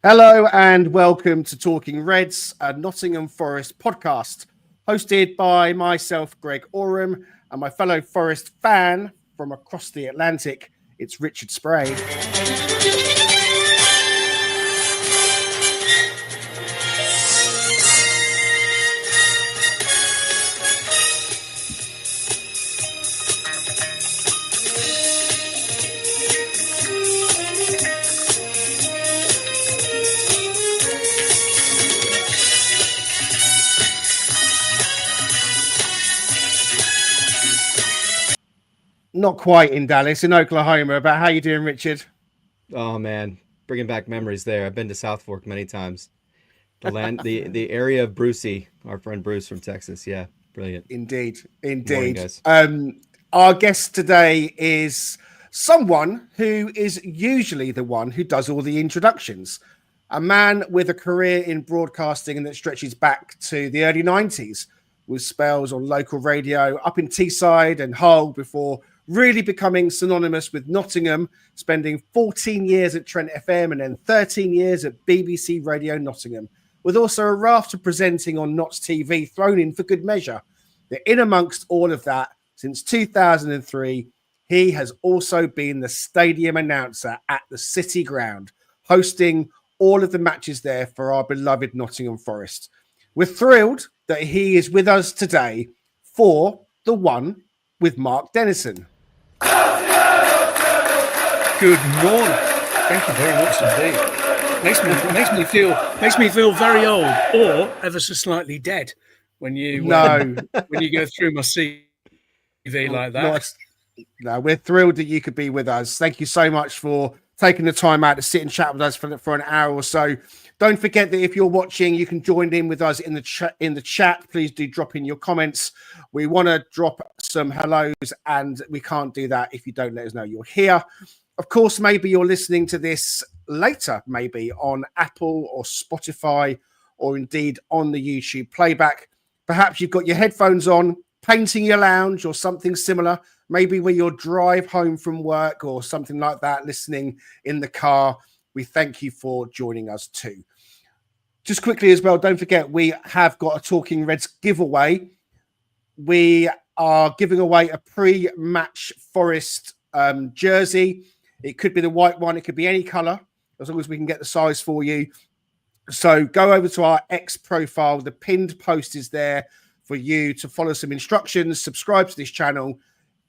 Hello and welcome to Talking Reds, a Nottingham Forest podcast, hosted by myself, Greg Oram, and my fellow Forest fan from across the Atlantic, it's Richard Spray. Not quite in Dallas, in Oklahoma. But how you doing, Richard? Oh man, bringing back memories there. I've been to South Fork many times. The area of Brucey, our friend Bruce from Texas. Yeah, brilliant. Indeed. Morning, guys. Our guest today is someone who is usually the one who does all the introductions. A man with a career in broadcasting that stretches back to the early 90s, with spells on local radio up in Teeside and Hull before really becoming synonymous with Nottingham, spending 14 years at Trent FM and then 13 years at BBC Radio Nottingham, with also a raft of presenting on Notts TV thrown in for good measure. But in amongst all of that, since 2003, he has also been the stadium announcer at the City Ground, hosting all of the matches there for our beloved Nottingham Forest. We're thrilled that he is with us today for the One with Mark Dennison. Good morning. Thank you very much indeed. Makes me feel very old, or ever so slightly dead when you when you go through my CV like that. No, we're thrilled that you could be with us. Thank you so much for taking the time out to sit and chat with us for an hour or so. Don't forget that if you're watching, you can join in with us in the chat. Please do drop in your comments. We want to drop some hellos, and we can't do that if you don't let us know you're here. Of course, maybe you're listening to this later, maybe on Apple or Spotify, or indeed on the YouTube playback. Perhaps you've got your headphones on, painting your lounge or something similar, maybe where you drive home from work or something like that, listening in the car. We thank you for joining us too. Just quickly as well, don't forget, we have got a Talking Reds giveaway. We are giving away a pre-match Forest jersey. It could be the white one. It could be any colour, as long as we can get the size for you. So go over to our X profile. The pinned post is there for you to follow some instructions, subscribe to this channel,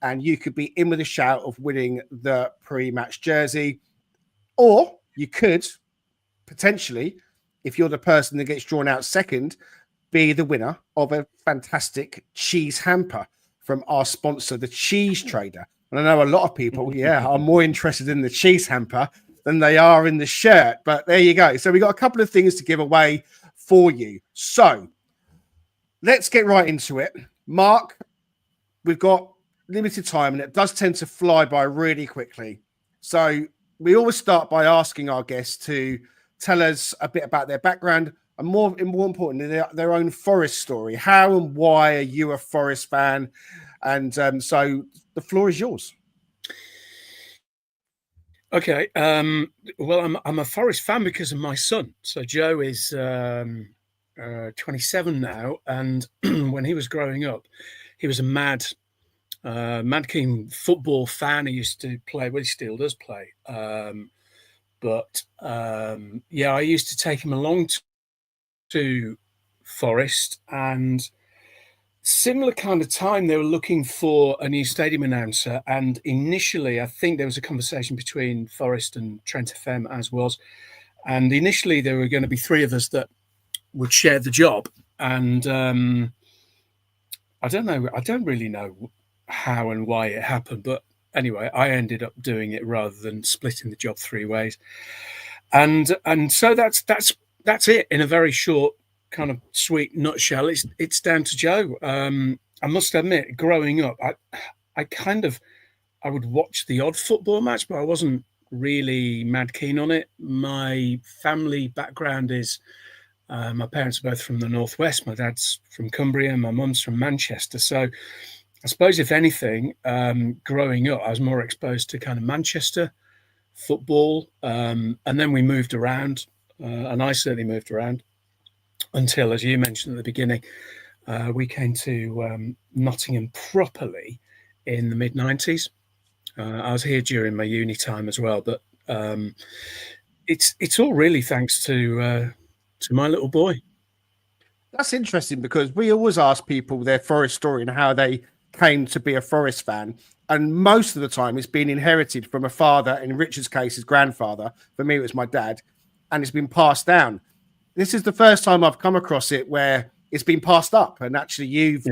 and you could be in with a shout of winning the pre-match jersey. Or you could potentially, if you're the person that gets drawn out second, be the winner of a fantastic cheese hamper from our sponsor, the Cheese Trader. And I know a lot of people, are more interested in the cheese hamper than they are in the shirt. But there you go. So we got a couple of things to give away for you. So let's get right into it. Mark, we've got limited time, and it does tend to fly by really quickly. So we always start by asking our guests to tell us a bit about their background and more importantly, their own Forest story. How and why are you a Forest fan? And so the floor is yours. Okay. Well, I'm a Forest fan because of my son. So Joe is 27 now, and when he was growing up, he was a mad keen football fan. He used to play. Well, he still does play. I used to take him along to Forest, and similar kind of time they were looking for a new stadium announcer. And initially, I think there was a conversation between Forest and Trent FM, as was. And initially, there were going to be three of us that would share the job. And I don't know. I don't really know how and why it happened, but anyway, I ended up doing it rather than splitting the job three ways. And so that's it in a very short, kind of sweet nutshell. It's down to Joe. I must admit, growing up, I would watch the odd football match, but I wasn't really mad keen on it. My family background is my parents are both from the northwest. My dad's from Cumbria and my mum's from Manchester. So I suppose, if anything, growing up, I was more exposed to kind of Manchester football. And then we moved around and I certainly moved around until, as you mentioned at the beginning, we came to Nottingham properly in the mid-90s. I was here during my uni time as well, but it's all really thanks to my little boy. That's interesting because we always ask people their Forest story and how they came to be a Forest fan. And most of the time it's been inherited from a father, in Richard's case, his grandfather. For me, it was my dad, and it's been passed down. This is the first time I've come across it where it's been passed up, and actually you've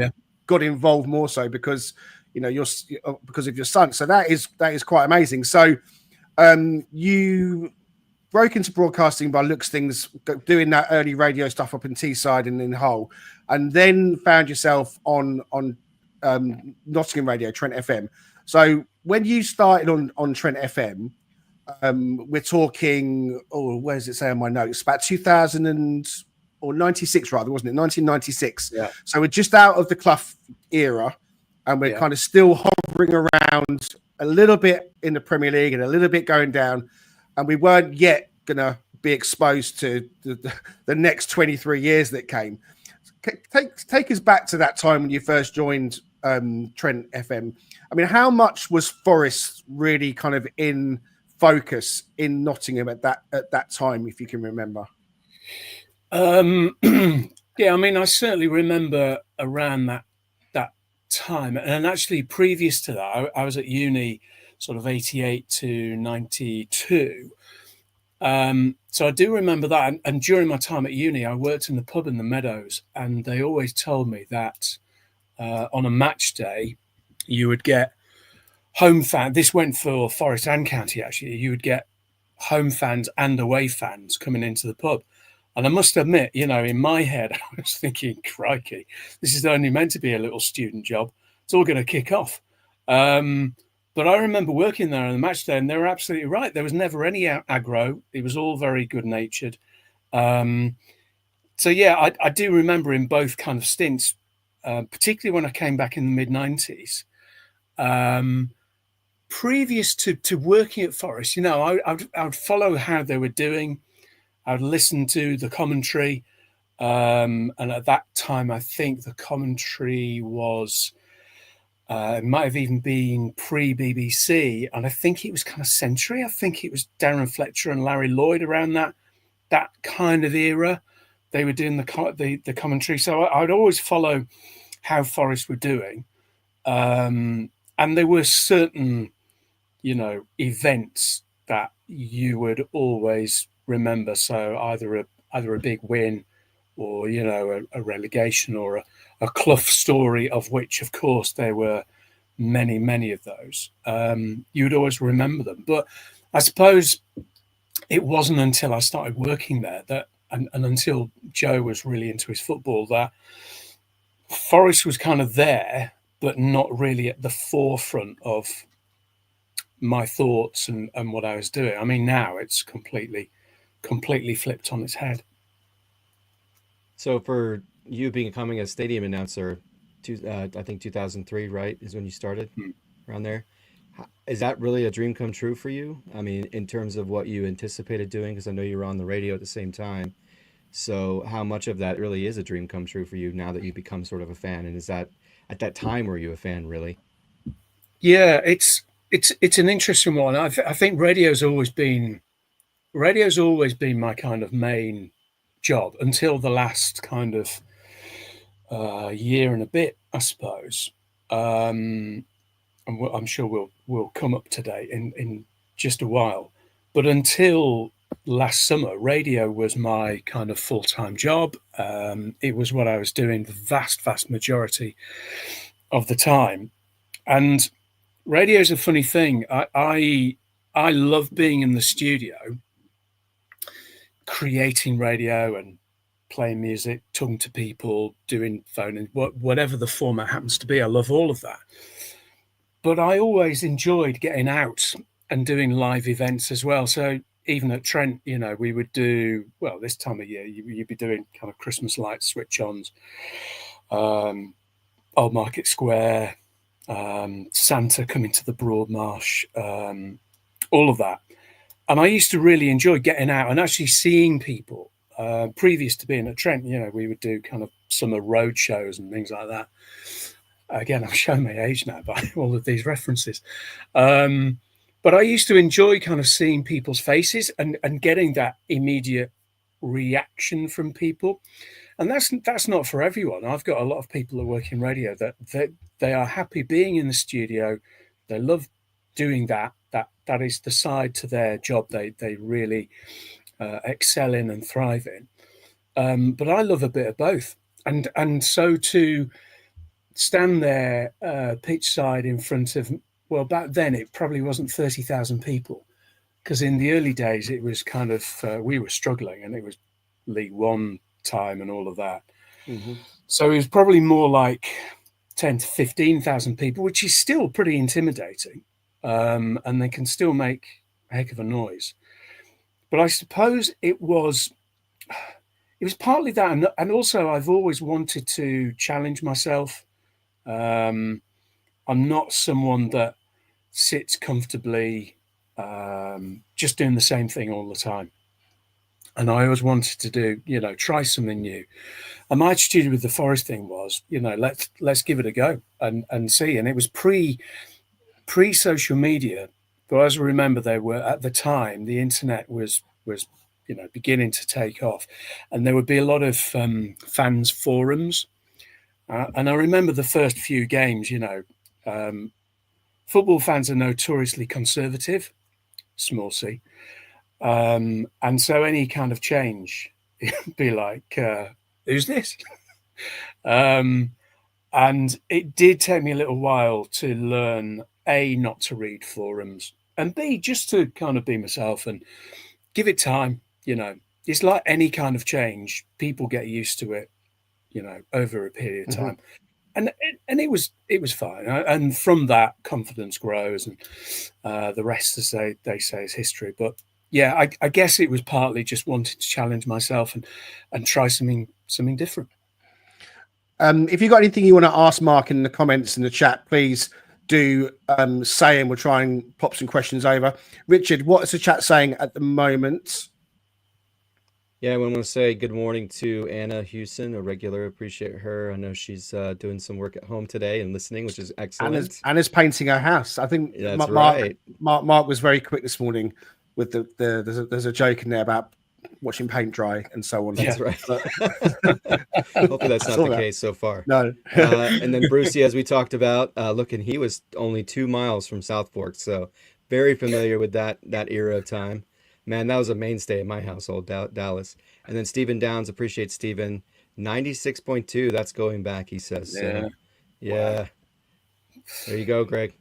got involved more so because because of your son. So that is quite amazing. So you broke into broadcasting by looks things, doing that early radio stuff up in Teeside and in Hull, and then found yourself on Nottingham Radio, Trent FM. So when you started on Trent FM, we're talking, where does it say on my notes? About 96 rather, wasn't it? 1996. Yeah. So we're just out of the Clough era, and we're kind of still hovering around a little bit in the Premier League and a little bit going down, and we weren't yet going to be exposed to the next 23 years that came. Take us back to that time when you first joined Trent FM. I mean, how much was Forest really kind of in focus in Nottingham at that time, if you can remember? Yeah, I mean, I certainly remember around that time, and actually previous to that, I was at uni, sort of 88 to 92. So I do remember that, and during my time at uni, I worked in the pub in the Meadows, and they always told me that on a match day, you would get home fans. This went for Forest and County, actually. You would get home fans and away fans coming into the pub. And I must admit, in my head, I was thinking, crikey, this is only meant to be a little student job. It's all going to kick off. But I remember working there on the match day, and they were absolutely right. There was never any aggro. It was all very good-natured. So, yeah, I do remember in both kind of stints, particularly when I came back in the mid-90s. Previous to working at Forest, I would follow how they were doing. I would listen to the commentary. And at that time, I think the commentary was, it might have even been pre-BBC. And I think it was kind of Century. I think it was Darren Fletcher and Larry Lloyd around that kind of era. They were doing the commentary. So I would always follow how Forest were doing. And there were certain, events that you would always remember. So either a big win, or a relegation, or a Clough story, of which of course there were many of those. You would always remember them. But I suppose it wasn't until I started working there that, and until Joe was really into his football, that Forest was kind of there, but not really at the forefront of my thoughts and what I was doing. I mean, now it's completely flipped on its head. So for you becoming a stadium announcer, I think 2003, right, is when you started around there. Is that really a dream come true for you? I mean, in terms of what you anticipated doing, because I know you were on the radio at the same time. So how much of that really is a dream come true for you now that you become sort of a fan? And is that, at that time, were you a fan really? Yeah, it's an interesting one. I think radio's always been my kind of main job until the last kind of year and a bit, I suppose. And I'm sure we'll come up to date in just a while. But until last summer, radio was my kind of full-time job. It was what I was doing the vast majority of the time. And radio is a funny thing. I love being in the studio, creating radio and playing music, talking to people, doing phone, and whatever the format happens to be. I love all of that. But I always enjoyed getting out and doing live events as well. So even at Trent, we would do, well, this time of year, you'd be doing kind of Christmas lights, switch-ons, Old Market Square, Santa coming to the Broad Marsh, all of that. I used to really enjoy getting out and actually seeing people. Previous to being at Trent, we would do kind of summer road shows and things like that. Again, I'm showing my age now by all of these references. But I used to enjoy kind of seeing people's faces and getting that immediate reaction from people. And that's not for everyone. I've got a lot of people that work in radio that they are happy being in the studio. They love doing that. That is the side to their job they really excel in and thrive in. But I love a bit of both. And so to stand there pitch side in front of, well, back then it probably wasn't 30,000 people, because in the early days it was kind of we were struggling, and it was League One time and all of that. Mm-hmm. So it was probably more like 10 to 15,000 people, which is still pretty intimidating, and they can still make a heck of a noise. But I suppose it was partly that, and also I've always wanted to challenge myself. I'm not someone that sits comfortably just doing the same thing all the time. And I always wanted to do, try something new. And my attitude with the Forest thing was, let's give it a go and see. And it was pre social media. But as I remember, they were, at the time, the internet was beginning to take off, and there would be a lot of fans forums. And I remember the first few games, football fans are notoriously conservative, small c. And so any kind of change, it'd be like, who's this? And it did take me a little while to learn, A, not to read forums, and B, just to kind of be myself and give it time. It's like any kind of change. People get used to it, over a period of time. And it was fine. And from that, confidence grows, and the rest, as they say, is history. But yeah, I guess it was partly just wanting to challenge myself and try something different. If you've got anything you want to ask Mark in the comments in the chat, please do say, and we'll try and pop some questions over. Richard, what is the chat saying at the moment? Yeah, I want to say good morning to Anna Houston, a regular. Appreciate her. I know she's doing some work at home today and listening, which is excellent. Anna's painting her house. I think that's right. Mark was very quick this morning with there's a joke in there about watching paint dry and so on. That's right. Hopefully that's not the case so far. No. And then Brucey, as we talked about, he was only 2 miles from South Fork, so very familiar with that era of time. Man, that was a mainstay in my household, Dallas. And then Stephen Downs, appreciate Stephen. 96.2, that's going back, he says. Yeah. So, yeah. Wow. There you go, Greg.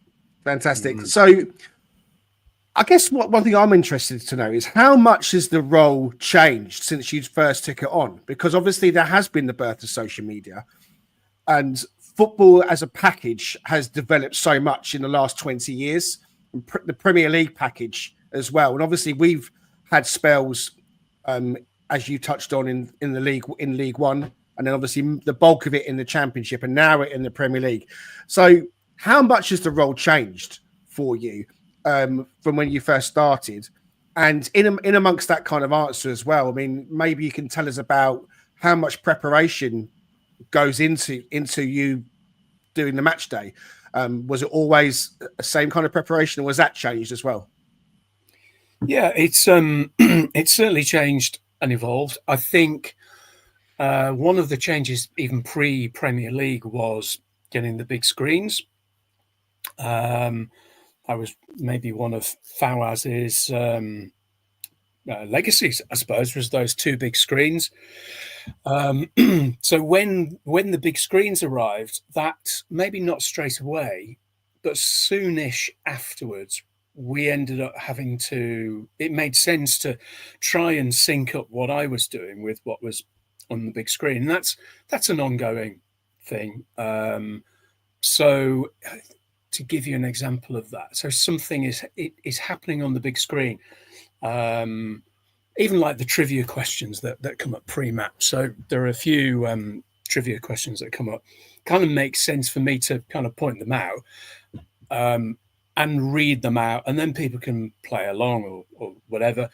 Fantastic. So I guess one thing I'm interested to know is how much has the role changed since you first took it on? Because obviously there has been the birth of social media, and football as a package has developed so much in the last 20 years. The Premier League package as well, and obviously we've had spells, as you touched on in the league, in League One, and then obviously the bulk of it in the Championship, and now in the Premier League. So, how much has the role changed for you from when you first started? And in amongst that kind of answer as well, I mean, maybe you can tell us about how much preparation goes into you doing the match day. Was it always the same kind of preparation, or was that changed as well? Yeah, it's certainly changed and evolved. I think one of the changes, even pre-Premier League, was getting the big screens. That was maybe one of Fawaz's legacies, I suppose, was those 2 big screens. So when the big screens arrived, that maybe not straight away, but soonish afterwards, we ended up having to, it made sense to try and sync up what I was doing with what was on the big screen. And that's an ongoing thing. So to give you an example of that, so something is happening on the big screen. Even like the trivia questions that come up pre-match. So there are a few trivia questions that come up. Kind of makes sense for me to kind of point them out. and read them out, and then people can play along or whatever.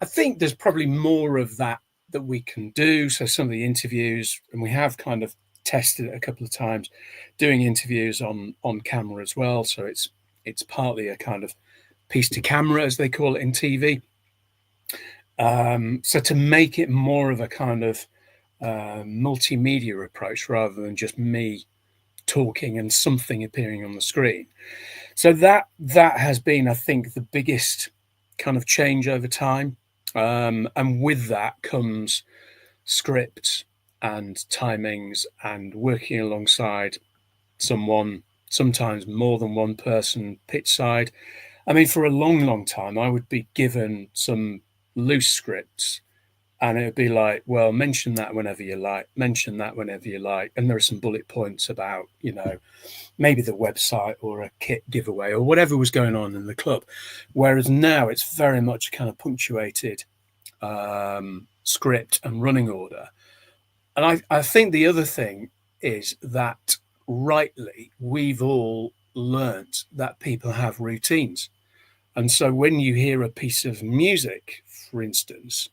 I think there's probably more of that we can do. So some of the interviews, and we have kind of tested it a couple of times, doing interviews on camera as well. So it's partly a kind of piece to camera, as they call it in TV. So to make it more of a kind of multimedia approach rather than just me talking and something appearing on the screen. So that has been, I think, the biggest kind of change over time. And with that comes scripts and timings and working alongside someone, sometimes more than one person pitch side. I mean, for a long time, I would be given some loose scripts, and it would be like, well, mention that whenever you like, mention that whenever you like. And there are some bullet points about, maybe the website or a kit giveaway or whatever was going on in the club. Whereas now it's very much kind of punctuated script and running order. And I think the other thing is that rightly, we've all learnt that people have routines. And so when you hear a piece of music, for instance,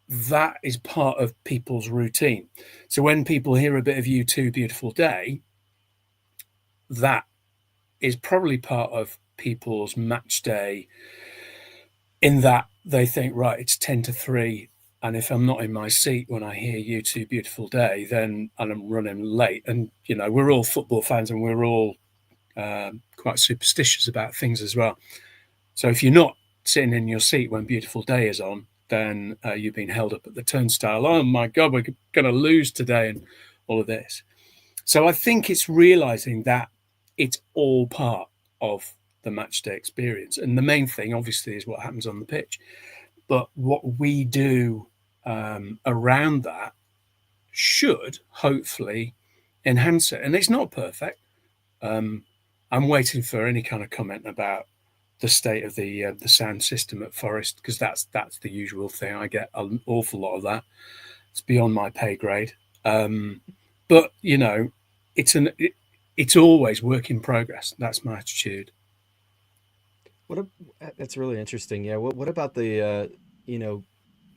that is part of people's routine. So when people hear a bit of U2 Beautiful Day, that is probably part of people's match day, in that they think, right, it's 10-3. And if I'm not in my seat when I hear U2 Beautiful Day, then I'm running late. And, we're all football fans, and we're all quite superstitious about things as well. So if you're not sitting in your seat when Beautiful Day is on, then you've been held up at the turnstile. Oh my God, we're going to lose today, and all of this. So I think it's realizing that it's all part of the match day experience. And the main thing, obviously, is what happens on the pitch. But what we do around that should hopefully enhance it. And it's not perfect. I'm waiting for any kind of comment about the state of the sound system at Forest, because that's the usual thing. I get an awful lot of that. It's beyond my pay grade. But it's always work in progress. That's my attitude. That's really interesting. Yeah. What about the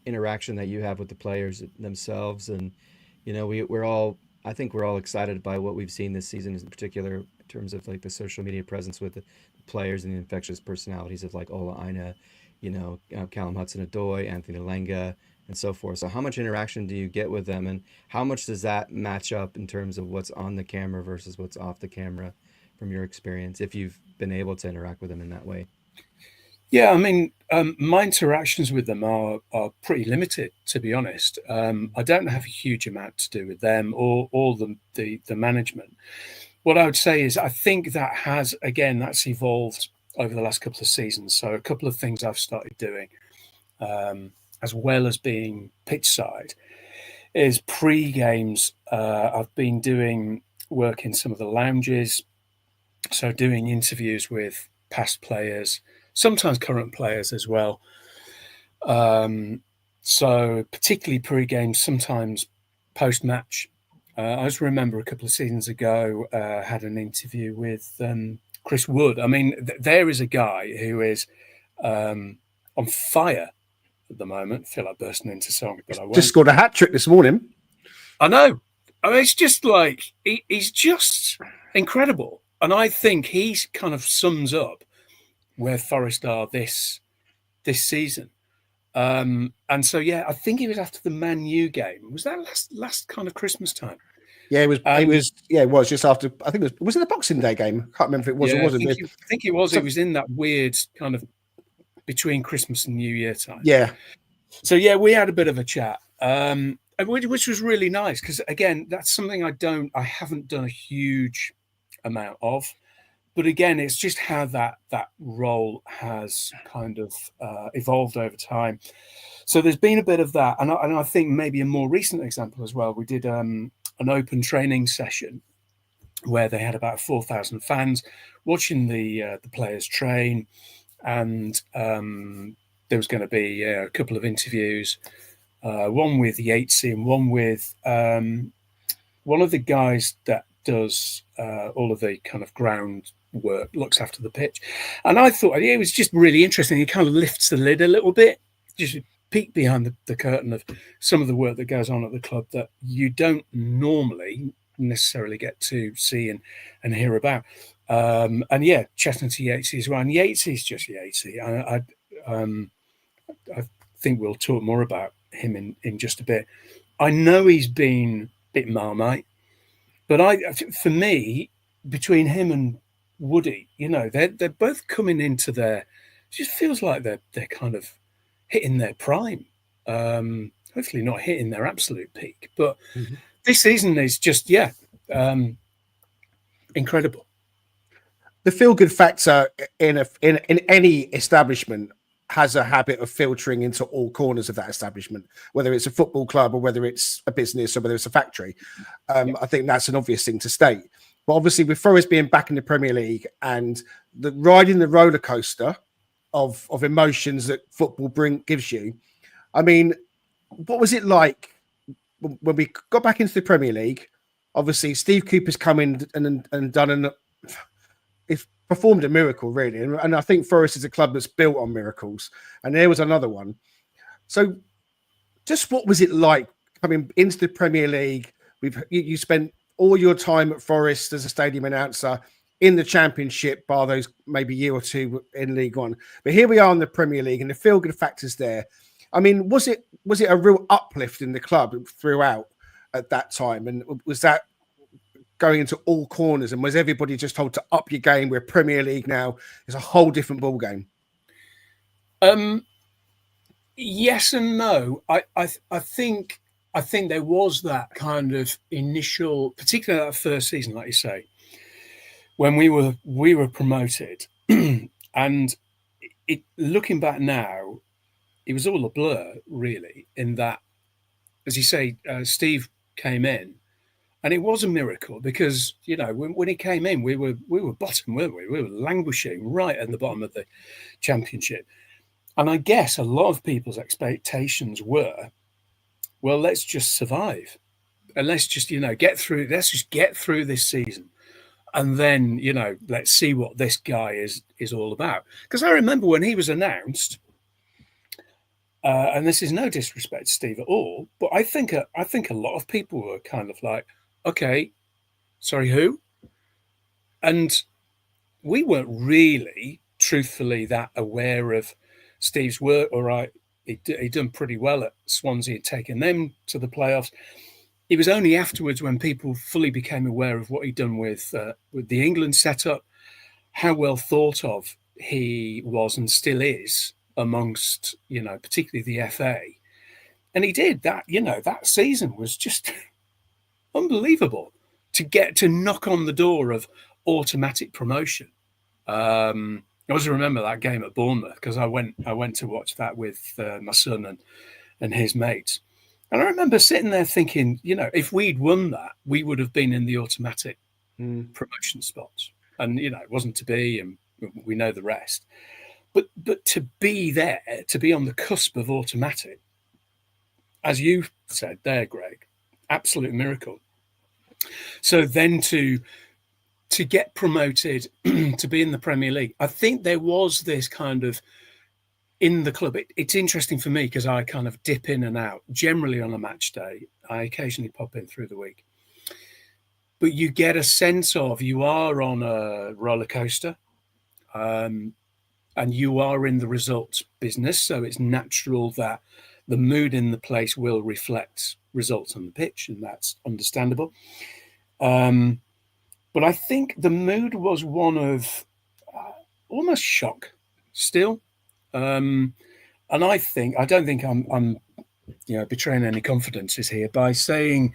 interaction that you have with the players themselves? And I think we're all excited by what we've seen this season, in particular in terms of like the social media presence with the players and the infectious personalities of like Ola Aina, Callum Hudson-Odoi, Anthony Lenga, and so forth. So how much interaction do you get with them, and how much does that match up in terms of what's on the camera versus what's off the camera from your experience, if you've been able to interact with them in that way? Yeah, I mean, my interactions with them are pretty limited, to be honest. I don't have a huge amount to do with them or the management. What I would say is I think that's evolved over the last couple of seasons. So a couple of things I've started doing, as well as being pitch side, is pre-games. I've been doing work in some of the lounges, so doing interviews with past players, sometimes current players as well. So particularly pre-game, sometimes post-match. I just remember a couple of seasons ago, had an interview with Chris Wood. I mean, there is a guy who is on fire at the moment. I feel like bursting into song, but I won't. Just scored a hat-trick this morning. I know. I mean, it's just like, he's just incredible. And I think he's kind of sums up where Forest are this season. And so, yeah, I think it was after the Man U game. Was that last kind of Christmas time? Yeah, it was. It was just after. I think was it the Boxing Day game? I can't remember if it was or wasn't. I think it was. It was in that weird kind of between Christmas and New Year time. Yeah. So yeah, we had a bit of a chat, which was really nice, because again, that's something I haven't done a huge amount of. But again, it's just how that role has kind of evolved over time. So there's been a bit of that. And I think maybe a more recent example as well, we did an open training session where they had about 4,000 fans watching the players train. And there was going to be a couple of interviews, one with Yatesy and one with one of the guys that does all of the kind of ground work, looks after the pitch. And I thought it was just really interesting. He kind of lifts the lid a little bit, just peek behind the curtain of some of the work that goes on at the club that you don't normally necessarily get to see and hear about. And yeah, Chestnut to Yatesy as well. And Yatesy is just Yatesy. I think we'll talk more about him in just a bit. I know he's been a bit Marmite, but for me, between him and Woody, they're both coming into it just feels like they're kind of hitting their prime. Hopefully not hitting their absolute peak, but this season is just incredible. The feel-good factor in any establishment has a habit of filtering into all corners of that establishment, whether it's a football club or whether it's a business or whether it's a factory. I think that's an obvious thing to state. But obviously, with Forest being back in the Premier League and riding the roller coaster of emotions that football gives you, I mean, what was it like when we got back into the Premier League? Obviously, Steve Cooper's come in and done it's performed a miracle, really. And I think Forest is a club that's built on miracles. And there was another one. So just what was it like coming into the Premier League? You spent all your time at Forest as a stadium announcer in the Championship, bar those maybe year or two in League One. But here we are in the Premier League and the feel-good factors there. I mean, was it a real uplift in the club throughout at that time? And was that going into all corners, and was everybody just told to up your game? We're Premier League now. It's a whole different ball game. Yes and no. I think there was that kind of initial, particularly that first season, like you say, when we were promoted, and looking back now, it was all a blur, really. In that, as you say, Steve came in. And it was a miracle because, when he came in, we were bottom, weren't we? We were languishing right at the bottom of the Championship. And I guess a lot of people's expectations were, well, let's just survive. And let's just, get through this season. And then, let's see what this guy is all about. Because I remember when he was announced, and this is no disrespect to Steve at all, but I think a lot of people were kind of like, okay, sorry, who? And we weren't really, truthfully, that aware of Steve's work. All right, he'd done pretty well at Swansea, taking them to the playoffs. It was only afterwards when people fully became aware of what he'd done with the England setup, how well thought of he was and still is amongst, particularly the FA. And he did that, that season was just unbelievable to knock on the door of automatic promotion. I always remember that game at Bournemouth because I went to watch that with my son and his mates. And I remember sitting there thinking, if we'd won that, we would have been in the automatic promotion spots. And, it wasn't to be, and we know the rest. But to be there, to be on the cusp of automatic, as you said there, Greg, absolute miracle. So then to get promoted, to be in the Premier League, I think there was this kind of, in the club, it's interesting for me because I kind of dip in and out, generally on a match day. I occasionally pop in through the week. But you get a sense of you are on a roller coaster and you are in the results business. So it's natural that the mood in the place will reflect results on the pitch, and that's understandable. But I think the mood was one of almost shock still. And I don't think I'm betraying any confidences here by saying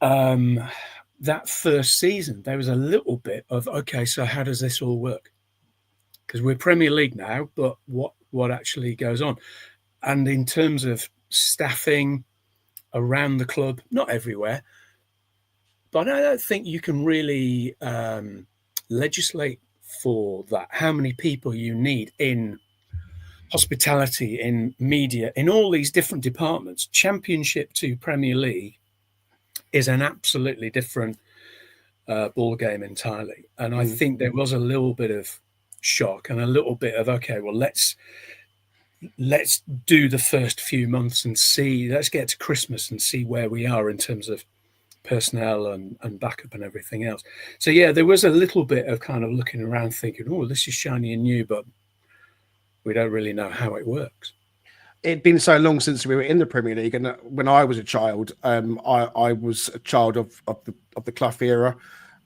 that first season, there was a little bit of, okay, so how does this all work? Because we're Premier League now, but what actually goes on? And in terms of staffing around the club, not everywhere, but I don't think you can really legislate for that, how many people you need in hospitality, in media, in all these different departments. Championship to Premier League is an absolutely different ball game entirely. And I think there was a little bit of shock and a little bit of, okay, well, let's do the first few months and see, let's get to Christmas and see where we are in terms of personnel and backup and everything else. So yeah, there was a little bit of kind of looking around thinking, oh, this is shiny and new, but we don't really know how it works. It'd been so long since we were in the Premier League, and when I was a child, I was a child of the Clough era,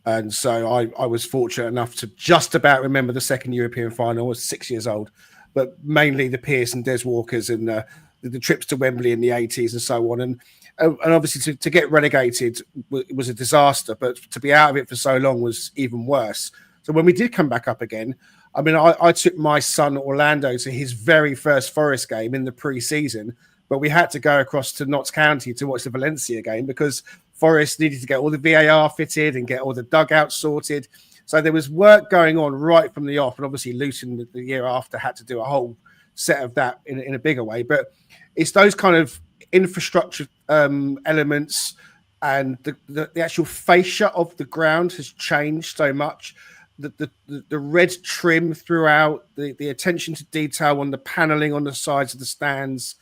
and so I was fortunate enough to just about remember the second European final. I was 6 years old, but mainly the Pearce and Des Walkers and the trips to Wembley in the 80s and so on, and obviously to get relegated was a disaster, but to be out of it for so long was even worse. So when we did come back up again, I mean, I took my son Orlando to his very first Forest game in the pre-season, but we had to go across to Notts County to watch the Valencia game because Forest needed to get all the VAR fitted and get all the dugouts sorted. So there was work going on right from the off, and obviously Luton the year after had to do a whole set of that in a bigger way. But it's those kind of infrastructure elements, and the actual fascia of the ground has changed so much. The red trim throughout, the attention to detail on the paneling on the sides of the stands,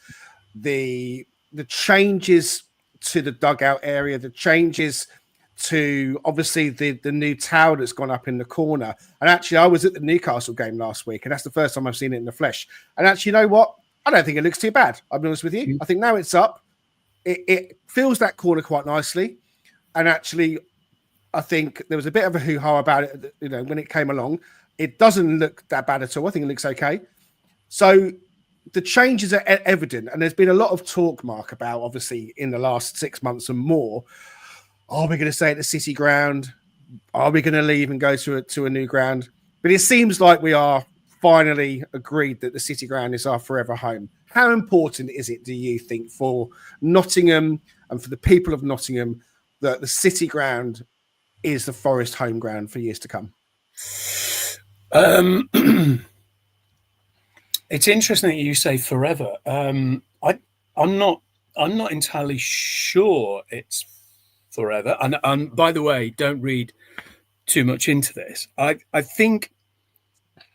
the changes to the dugout area, the changes to obviously the new tower that's gone up in the corner. And actually, I was at the Newcastle game last week, and that's the first time I've seen it in the flesh. And actually, you know what? I don't think it looks too bad. I'll be honest with you. I think now it's up. It fills that corner quite nicely, and actually, I think there was a bit of a hoo-ha about it, when it came along. It doesn't look that bad at all. I think it looks okay. So the changes are evident, and there's been a lot of talk, Mark, about obviously in the last 6 months and more. Are we going to stay at the City ground? Are we going to leave and go to a new ground? But it seems like we are finally agreed that the City ground is our forever home. How important is it, do you think, for Nottingham and for the people of Nottingham that the City ground is the Forest home ground for years to come? It's interesting that you say forever. I'm not entirely sure it's forever. And by the way, don't read too much into this. I think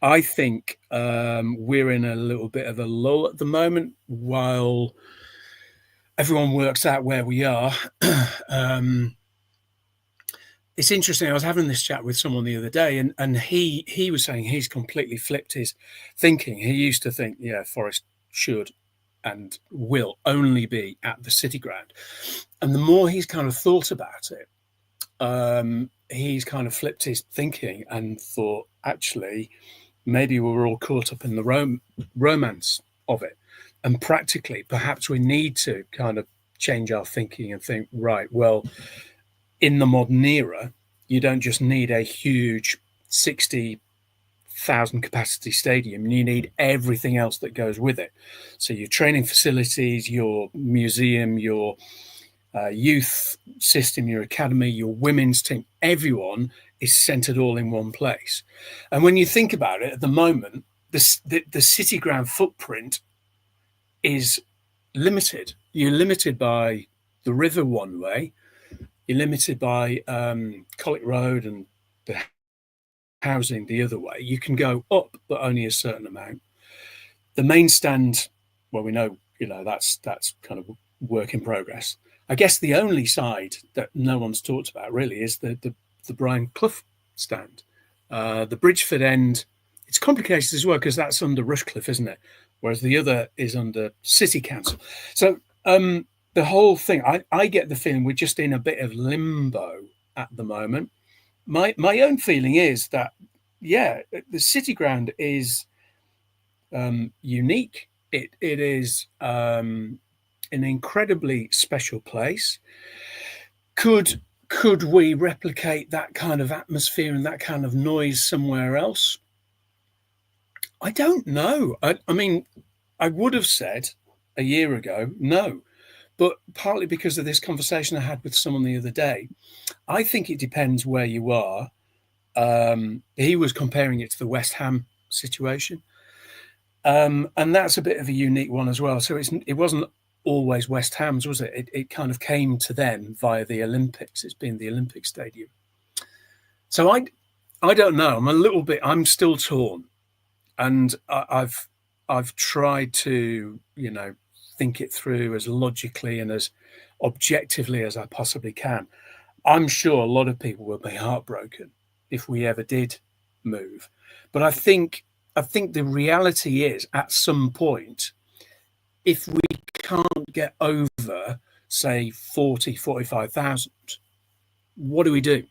we're in a little bit of a lull at the moment while everyone works out where we are. It's interesting. I was having this chat with someone the other day, and he was saying he's completely flipped his thinking. He used to think, yeah, Forest should and will only be at the City ground. And the more he's kind of thought about it, he's kind of flipped his thinking and thought, actually, maybe we were all caught up in the romance of it. And practically, perhaps we need to kind of change our thinking and think, right, well, in the modern era, you don't just need a huge 60,000 capacity stadium. You need everything else that goes with it. So your training facilities, your museum, your youth system, your academy, your women's team, everyone is centered all in one place. And when you think about it, at the moment, the City ground footprint is limited. You're limited by the river one way. You're limited by Collick Road and the housing the other way. You can go up, but only a certain amount. The main stand, well, we know, that's kind of work in progress. I guess the only side that no one's talked about really is the Brian Clough stand. The Bridgeford end, it's complicated as well because that's under Rushcliffe, isn't it? Whereas the other is under City Council. So the whole thing, I get the feeling we're just in a bit of limbo at the moment. My own feeling is that, yeah, the City ground is unique. It is an incredibly special place. Could we replicate that kind of atmosphere and that kind of noise somewhere else? I don't know. I mean, I would have said a year ago, no. But partly because of this conversation I had with someone the other day, I think it depends where you are. He was comparing it to the West Ham situation. And that's a bit of a unique one as well. So it wasn't always West Ham's, was it? It kind of came to them via the Olympics. It's been the Olympic Stadium. So I don't know. I'm still torn, and I've tried to, think it through as logically and as objectively as I possibly can. I'm sure a lot of people will be heartbroken if we ever did move, but I think the reality is, at some point, if we can't get over, say, 45,000, what do we do?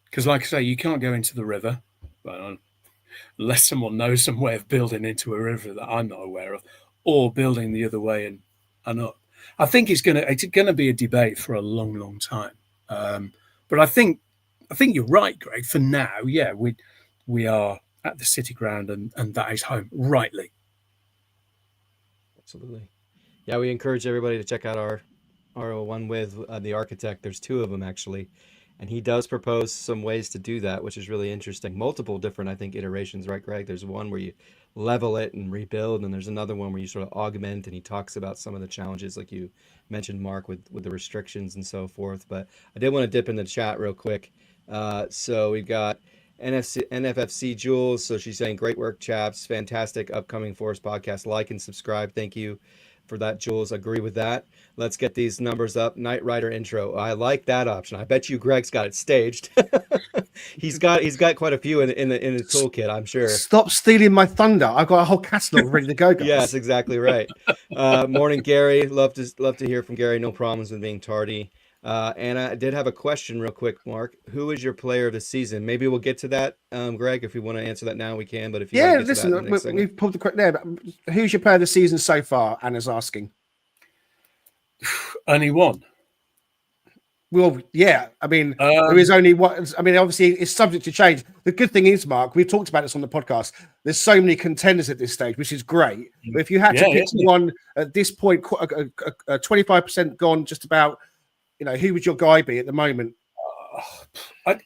Because, like I say, you can't go into the river, unless someone knows some way of building into a river that I'm not aware of, or building the other way and up. I think it's gonna be a debate for a long, long time. But I think you're right, Greg. For now, yeah, we are at the City Ground, and that is home, rightly. Absolutely. Yeah, we encourage everybody to check out our one with the architect. There's two of them, actually. And he does propose some ways to do that, which is really interesting. Multiple different, I think, iterations, right, Greg? There's one where you level it and rebuild, and there's another one where you sort of augment, and he talks about some of the challenges, like you mentioned, Mark, with the restrictions and so forth. But I did want to dip in the chat real quick. So we've got NFFC Jules. So she's saying, great work, chaps. Fantastic upcoming Forest podcast. Like and subscribe. Thank you for that, Jules. Agree with that. Let's get these numbers up. Knight Rider intro. I like that option. I bet you Greg's got it staged. he's got quite a few in the toolkit, I'm sure. Stop stealing my thunder. I've got a whole catalog ready to go, guys. Yes, exactly right. Morning, Gary. Love to hear from Gary. No problems with being tardy. And I did have a question real quick, Mark. Who is your player of the season? Maybe we'll get to that, Greg. If we want to answer that now, we can. But if you listen, we've pulled the correct there. But who's your player of the season so far? Anna's asking. Only one. Well, yeah. I mean, there is only one. I mean, obviously, it's subject to change. The good thing is, Mark, we've talked about this on the podcast. There's so many contenders at this stage, which is great. But if you had to pick one at this point, 25% gone, just about. Who would your guy be at the moment?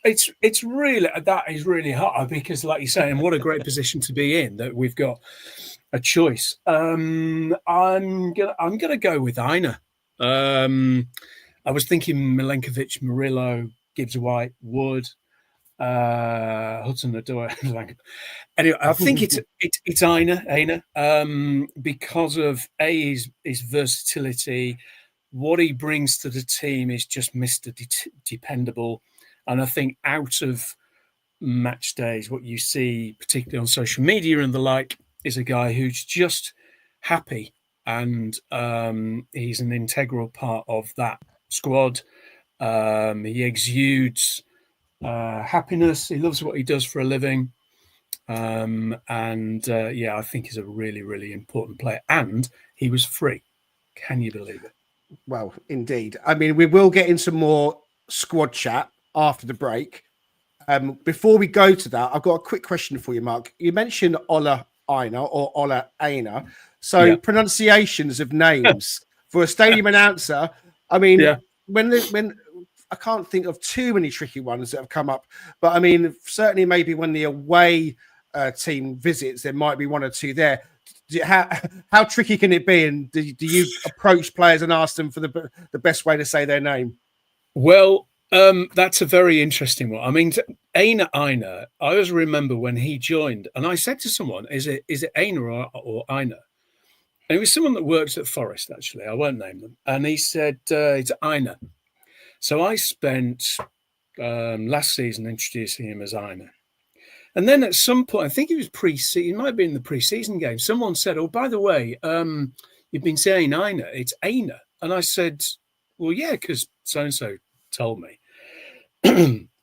It's really, that is really hard, because, like you say, and what a great position to be in, that we've got a choice. I'm gonna go with Aina. I was thinking Milenkovic, Murillo, Gibbs White, Wood, Hudson Odoi. Anyway, I think it's Aina, because of his versatility. What he brings to the team is just Mr. Dependable. And I think out of match days, what you see, particularly on social media and the like, is a guy who's just happy. And he's an integral part of that squad. He exudes happiness. He loves what he does for a living. I think he's a really, really important player. And he was free. Can you believe it? Well, indeed. I mean, we will get into more squad chat after the break. Before we go to that, I've got a quick question for you, Mark. You mentioned Ola Aina or Ola Aina. So pronunciations of names for a stadium announcer. I mean, when I can't think of too many tricky ones that have come up, but I mean, certainly maybe when the away team visits, there might be one or two there. How tricky can it be? And do you approach players and ask them for the best way to say their name? Well, that's a very interesting one. I mean, Aina, I always remember when he joined, and I said to someone, "Is it Aina or Aina?" And it was someone that works at Forest, actually. I won't name them. And he said it's Aina. So I spent last season introducing him as Aina. And then at some point, I think it was pre-season, it might be in the pre-season game, someone said, "Oh, by the way, you've been saying Aina, it's Aina." And I said, "Well, yeah, because so-and-so told me."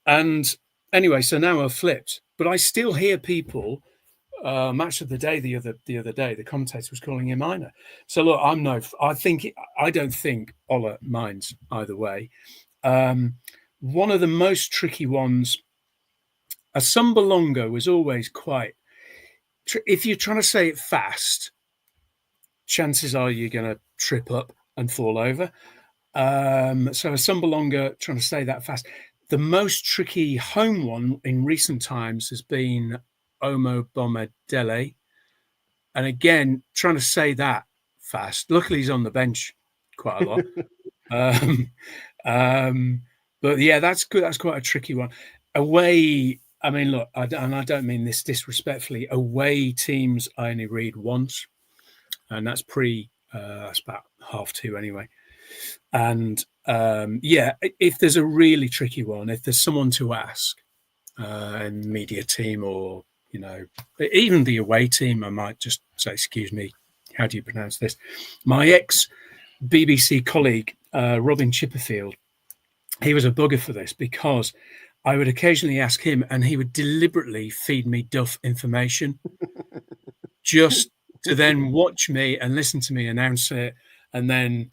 And anyway, so now I've flipped. But I still hear people, match of the day the other day, the commentator was calling him Aina. So look, I don't think Ola minds either way. One of the most tricky ones, a Sumbalongo was always quite. If you're trying to say it fast, chances are you're going to trip up and fall over. So a Sumbalonga, trying to say that fast. The most tricky home one in recent times has been Omo Bomedele. And again, trying to say that fast. Luckily, he's on the bench quite a lot. But yeah, that's good. That's quite a tricky one. Away, I mean, look, and I don't mean this disrespectfully. Away teams I only read once, and that's that's about 2:30 anyway. And if there's a really tricky one, if there's someone to ask, in the media team, or even the away team, I might just say, "Excuse me, how do you pronounce this?" My ex BBC colleague, Robin Chipperfield, he was a bugger for this, because I would occasionally ask him, and he would deliberately feed me duff information just to then watch me and listen to me announce it, and then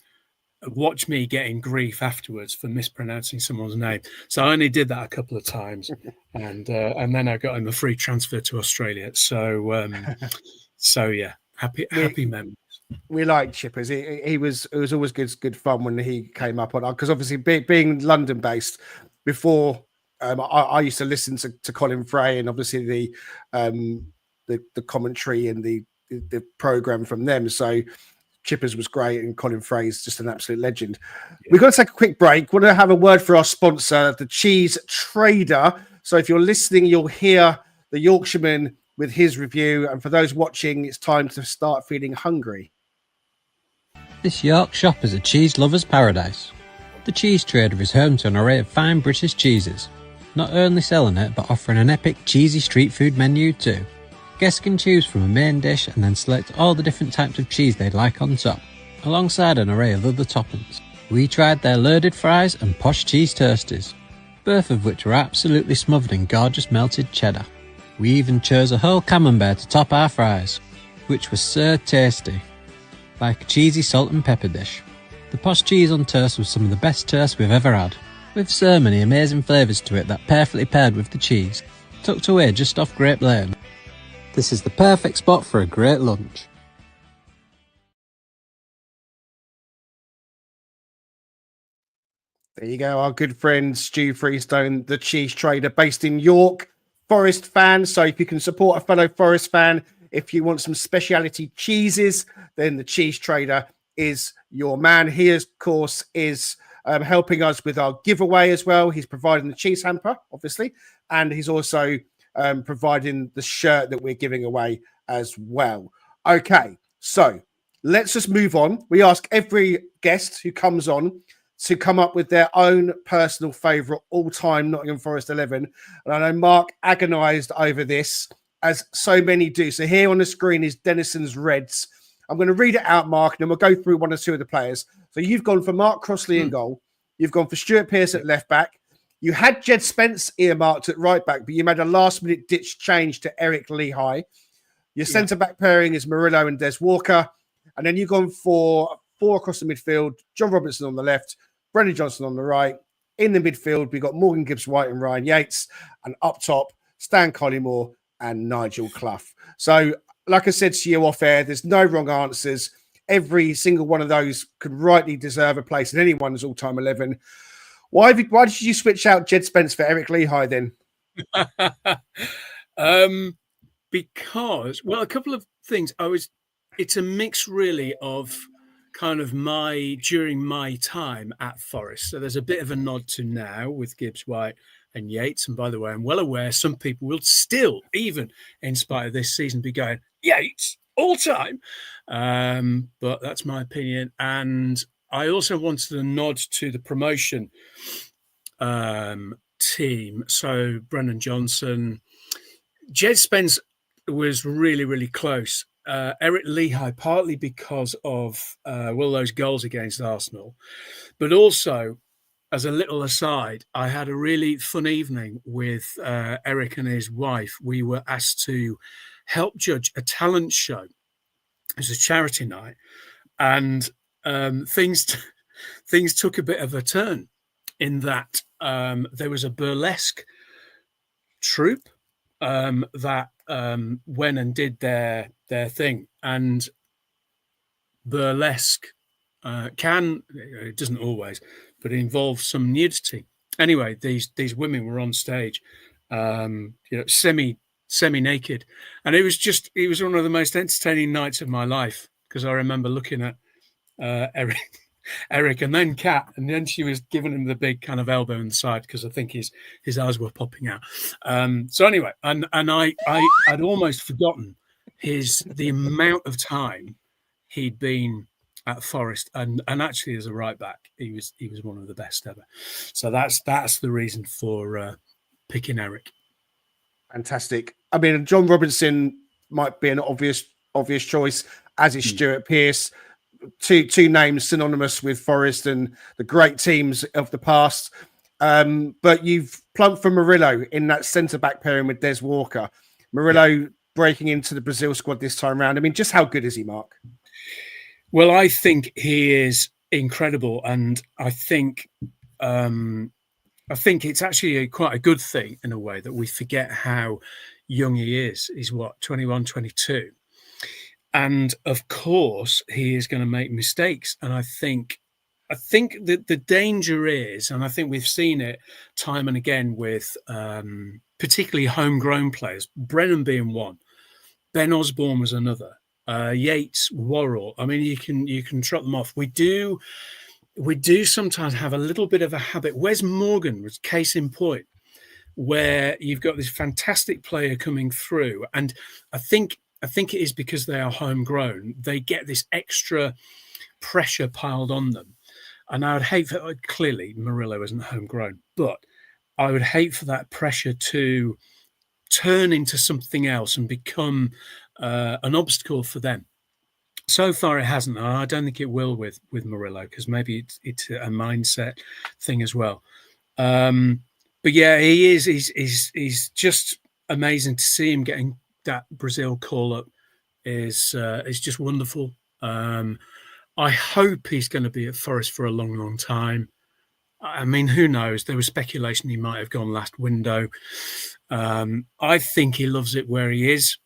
watch me getting grief afterwards for mispronouncing someone's name. So I only did that a couple of times, and then I got him a free transfer to Australia. So yeah, happy memories. We like Chippers. It was always good fun when he came up on, because obviously being London based before. I used to listen to Colin Fray, and obviously the commentary and the program from them. So Chippers was great, and Colin Fray's just an absolute legend. Yeah. We've got to take a quick break. We're going to have a word for our sponsor, the Cheese Trader. So if you're listening, you'll hear the Yorkshireman with his review. And for those watching, it's time to start feeling hungry. This York shop is a cheese lover's paradise. The Cheese Trader is home to an array of fine British cheeses, not only selling it, but offering an epic cheesy street food menu too. Guests can choose from a main dish and then select all the different types of cheese they'd like on top, alongside an array of other toppings. We tried their loaded fries and posh cheese toasties, both of which were absolutely smothered in gorgeous melted cheddar. We even chose a whole camembert to top our fries, which was so tasty, like a cheesy salt and pepper dish. The posh cheese on toast was some of the best toast we've ever had, with so many amazing flavours to it that perfectly paired with the cheese, tucked away just off Grape Lane. This is the perfect spot for a great lunch. There you go, our good friend Stu Freestone, the Cheese Trader, based in York, Forest fan. So if you can support a fellow Forest fan, if you want some speciality cheeses, then the Cheese Trader is your man. He, of course, is helping us with our giveaway as well. He's providing the cheese hamper, obviously, and he's also providing the shirt that we're giving away as well. Okay, so let's just move on. We ask every guest who comes on to come up with their own personal favourite all-time Nottingham Forest 11. And I know Mark agonised over this, as so many do. So here on the screen is Dennison's Reds. I'm going to read it out, Mark, and then we'll go through one or two of the players. So you've gone for Mark Crossley in goal. You've gone for Stuart Pearce at left back. You had Jed Spence earmarked at right back, but you made a last-minute ditch change to Eric Lehigh. Your centre-back pairing is Murillo and Des Walker. And then you've gone for 4 across the midfield, John Robertson on the left, Brendan Johnson on the right. In the midfield, we've got Morgan Gibbs-White and Ryan Yates. And up top, Stan Collymore and Nigel Clough. So, like I said to you off air, there's no wrong answers. Every single one of those could rightly deserve a place in anyone's all-time 11. Why did you switch out Jed Spence for Eric Lehigh then? Because, well, a couple of things. It's a mix really of kind of during my time at Forest. So there's a bit of a nod to now with Gibbs White and Yates. And by the way, I'm well aware some people will still, even in spite of this season, be going, Yates, all time. But that's my opinion. And I also wanted a nod to the promotion team. So Brendan Johnson, Jed Spence was really, really close. Eric Lehigh, partly because of those goals against Arsenal, but also, as a little aside, I had a really fun evening with Eric and his wife. We were asked to help judge a talent show. It was a charity night, and things took a bit of a turn in that there was a burlesque troupe that went and did their thing, and burlesque it doesn't always, but it involves some nudity. Anyway, these women were on stage, semi naked, and it was one of the most entertaining nights of my life, because I remember looking at Eric Eric, and then Kat, and then she was giving him the big kind of elbow in the side because I think his eyes were popping out. So anyway, and I'd almost forgotten the amount of time he'd been at Forest, and actually as a right back, he was one of the best ever. So that's the reason for picking Eric. Fantastic. I mean, John Robinson might be an obvious choice, as is Stuart Pearce. Two names synonymous with Forest and the great teams of the past. But you've plumped for Murillo in that centre-back pairing with Des Walker. Murillo breaking into the Brazil squad this time round. I mean, just how good is he, Mark? Well, I think he is incredible, and I think it's actually quite a good thing in a way that we forget how young he is. He's 21, 22. And of course, he is going to make mistakes. And I think that the danger is, and I think we've seen it time and again with particularly homegrown players, Brennan being one, Ben Osborne was another, Yates, Worrell. I mean, you can trot them off. We do sometimes have a little bit of a habit. Wes Morgan was case in point, where you've got this fantastic player coming through, and I think it is because they are homegrown. They get this extra pressure piled on them. And I would hate for, clearly Murillo isn't homegrown, but I would hate for that pressure to turn into something else and become an obstacle for them. So far it hasn't. And I don't think it will with Murillo, because maybe it's a mindset thing as well. But yeah, he is. He's just amazing to see him getting that Brazil call up is just wonderful. I hope he's going to be at Forest for a long, long time. I mean, who knows? There was speculation he might have gone last window. I think he loves it where he is,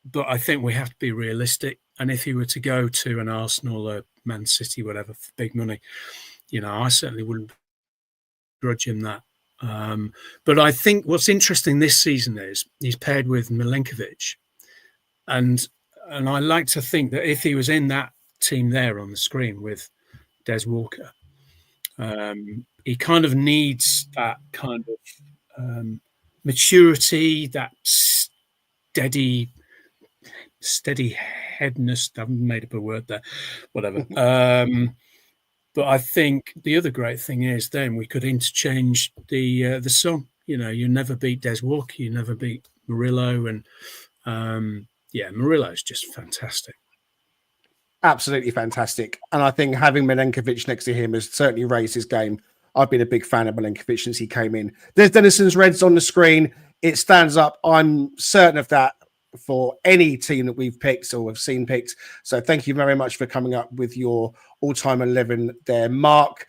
but I think we have to be realistic. And if he were to go to an Arsenal or Man City, whatever, for big money, I certainly wouldn't grudge him that. But I think what's interesting this season is he's paired with Milenkovic, and I like to think that if he was in that team there on the screen with Des Walker, he kind of needs that kind of maturity, that steady headness. I haven't made up a word there, whatever. But I think the other great thing is then we could interchange the song. You never beat Des Walker, you never beat Murillo, and Murillo is just fantastic. Absolutely fantastic. And I think having Milenkovic next to him has certainly raised his game. I've been a big fan of Milenkovic since he came in. There's Dennison's Reds on the screen. It stands up. I'm certain of that for any team that we've picked or have seen picked. So thank you very much for coming up with your all-time 11 there, Mark.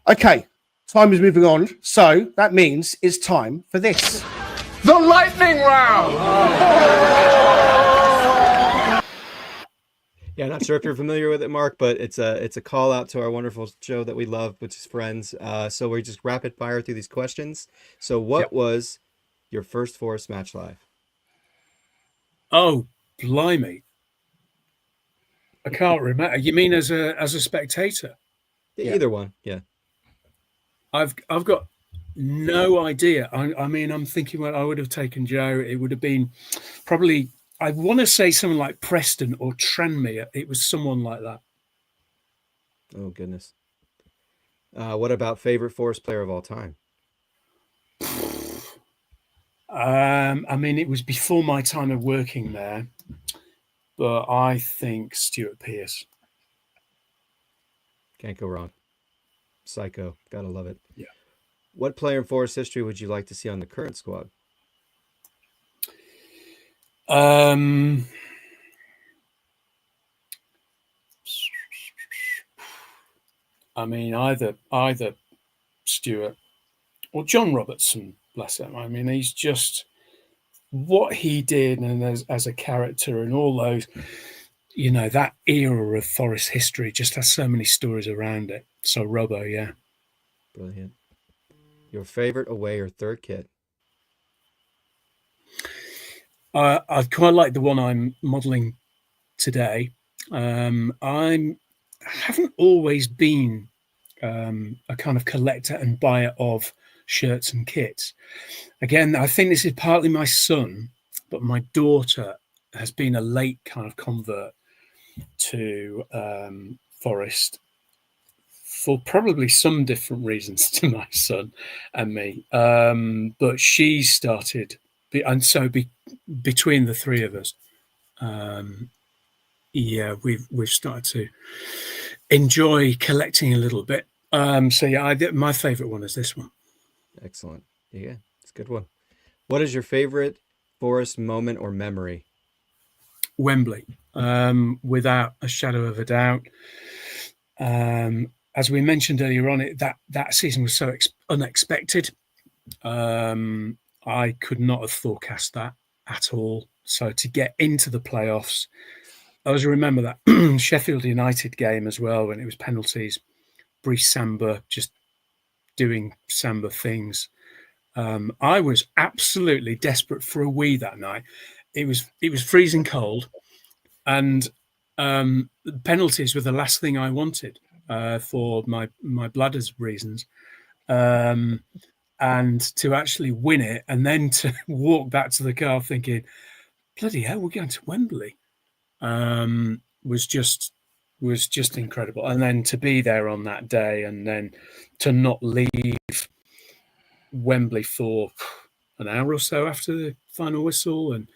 Okay, time is moving on. So that means it's time for this. The lightning round! Yeah, not sure if you're familiar with it, Mark, but it's a call out to our wonderful show that we love, which is Friends. So we just rapid fire through these questions. So what was your first Forest match live? Oh, blimey. I can't remember. You mean as a spectator? Either one, yeah. I've got no idea. I mean, I'm thinking I would have taken Joe. It would have been probably, I want to say something like Preston or Tranmere. It was someone like that. Oh, goodness. What about favorite Forest player of all time? I mean, it was before my time of working there, but I think Stuart Pearce. Can't go wrong. Psycho. Gotta love it. Yeah. What player in Forest history would you like to see on the current squad? I mean, either Stuart or John Robertson, bless him. I mean, he's just what he did, and as a character, and all those, that era of Forest history just has so many stories around it. So Robbo, yeah. Brilliant. Your favorite away or third kit? I quite like the one I'm modelling today. I'm haven't always been a kind of collector and buyer of shirts and kits. Again, I think this is partly my son, but my daughter has been a late kind of convert to Forest for probably some different reasons to my son and me. But she started, and so between the three of us, we've started to enjoy collecting a little bit. My favourite one is this one. Excellent. Yeah, it's a good one. What is your favorite Forest moment or memory? Wembley, without a shadow of a doubt. As we mentioned earlier on, that season was so unexpected. I could not have forecast that at all. So to get into the playoffs, I always remember that Sheffield United game as well, when it was penalties, Brice Samba just doing Samba things. I was absolutely desperate for a wee that night. It was freezing cold, and penalties were the last thing I wanted for my bladder's reasons. And to actually win it, and then to walk back to the car thinking, bloody hell, we're going to Wembley, was just incredible. And then to be there on that day, and then to not leave Wembley for an hour or so after the final whistle, and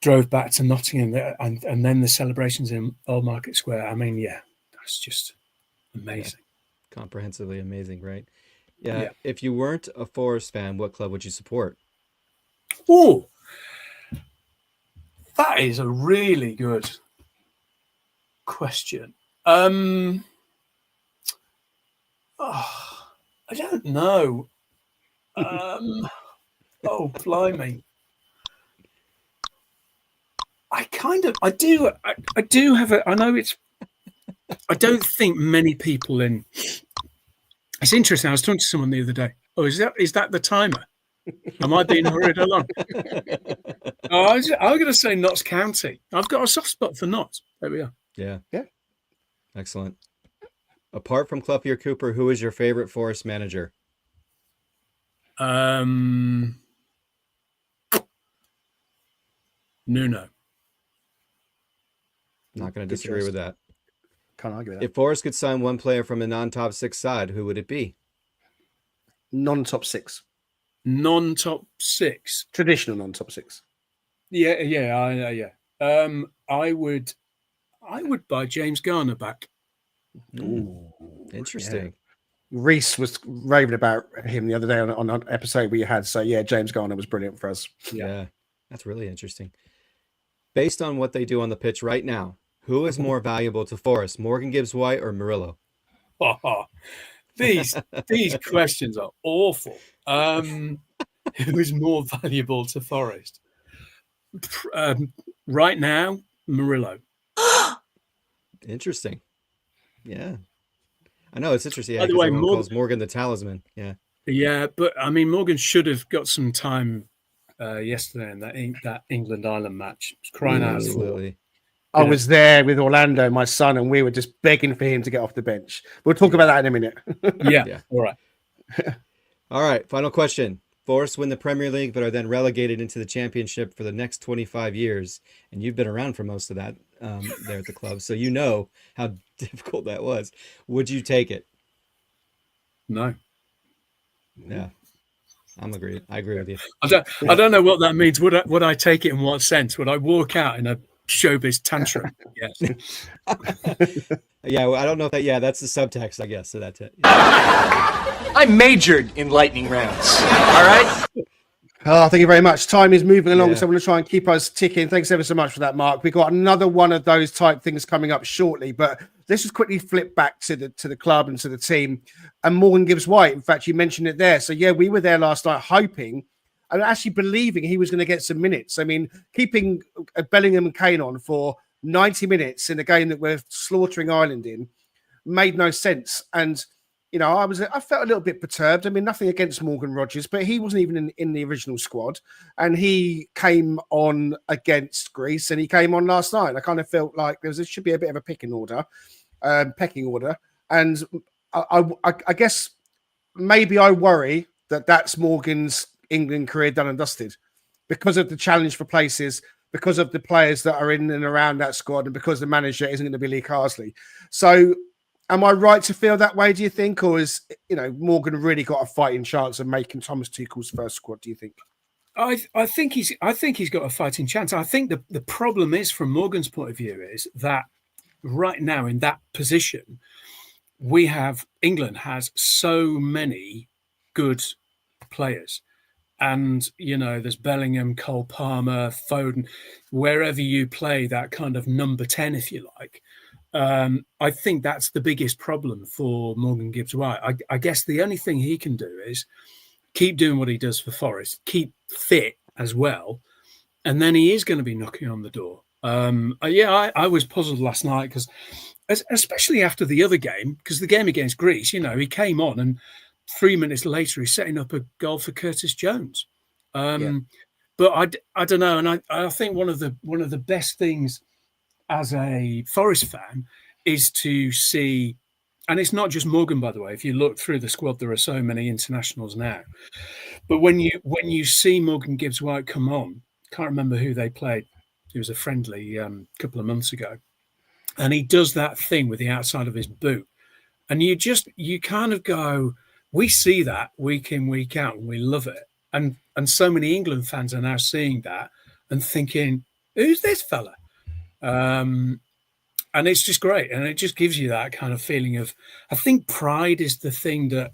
drove back to Nottingham, and then the celebrations in Old Market Square. I mean, yeah, that's just amazing. Yeah. Comprehensively amazing, right? Yeah. If you weren't a Forest fan, what club would you support? Oh, that is a really good question. I don't know. Oh, blimey. I do have I know it's, I don't think many people in, it's interesting. I was talking to someone the other day. Oh, is that the timer? Am I being hurried along? I'm going to say Notts County. I've got a soft spot for Notts. There we are. Yeah. Excellent. Apart from Cloughier Cooper, who is your favorite Forest manager? Nuno. Not going to disagree with that. Can't argue with that. If Forest could sign one player from a non-top six side, who would it be? Non-top six. Non-top six. Traditional non-top six. Yeah. I would buy James Garner back. Ooh, interesting. Yeah. Reese was raving about him the other day on an episode we had. So yeah, James Garner was brilliant for us. Yeah, that's really interesting. Based on what they do on the pitch right now, who is more valuable to Forest, Morgan Gibbs-White or Murillo? These questions are awful. Who is more valuable to Forest? Right now, Murillo. Interesting. Yeah. I know, it's interesting. By the way, everyone calls Morgan the talisman. Yeah, but I mean, Morgan should have got some time yesterday in that England-Ireland match. Crying out for. Absolutely. I was there with Orlando, my son, and we were just begging for him to get off the bench. We'll talk about that in a minute. Yeah. All right. All right. Final question. Forest win the Premier League, but are then relegated into the Championship for the next 25 years. And you've been around for most of that there at the club, so you know how difficult that was. Would you take it? No. Yeah. I agree with you. I don't know what that means. Would I take it in what sense? Would I walk out in a showbiz tantrum? Yes. Yeah, well, I don't know if that. Yeah, that's the subtext, I guess. So that's it. I majored in lightning rounds. All right. Oh, thank you very much. Time is moving along, so I'm going to try and keep us ticking. Thanks ever so much for that, Mark. We've got another one of those type things coming up shortly, but let's just quickly flip back to the club and to the team. And Morgan Gibbs-White, in fact, you mentioned it there. So yeah, we were there last night hoping and actually believing he was going to get some minutes. I mean, keeping Bellingham and Kane on for 90 minutes in a game that we're slaughtering Ireland in made no sense. And you know, I felt a little bit perturbed. I mean, nothing against Morgan Rogers, but he wasn't even in the original squad. And he came on against Greece and he came on last night. I kind of felt like there should be a bit of a picking order. pecking order. And I guess maybe I worry that that's Morgan's England career done and dusted because of the challenge for places, because of the players that are in and around that squad, and because the manager isn't going to be Lee Carsley. So am I right to feel that way, do you think? Or is, Morgan really got a fighting chance of making Thomas Tuchel's first squad, do you think? I think he's got a fighting chance. I think the problem is, from Morgan's point of view, is that right now in that position, England has so many good players. And, there's Bellingham, Cole Palmer, Foden, wherever you play that kind of number 10, if you like. I think that's the biggest problem for Morgan Gibbs-White. I guess the only thing he can do is keep doing what he does for Forest, keep fit as well, and then he is going to be knocking on the door. I was puzzled last night because, especially after the other game, because the game against Greece, he came on and 3 minutes later he's setting up a goal for Curtis Jones. But I don't know, and I think one of the best things as a Forest fan is to see. And it's not just Morgan, by the way. If you look through the squad, there are so many internationals now. But when you see Morgan Gibbs-White come on, can't remember who they played. It was a friendly a couple of months ago. And he does that thing with the outside of his boot. And you kind of go, we see that week in, week out, and we love it. And so many England fans are now seeing that and thinking, who's this fella? And it's just great. And it just gives you that kind of feeling of, I think pride is the thing that,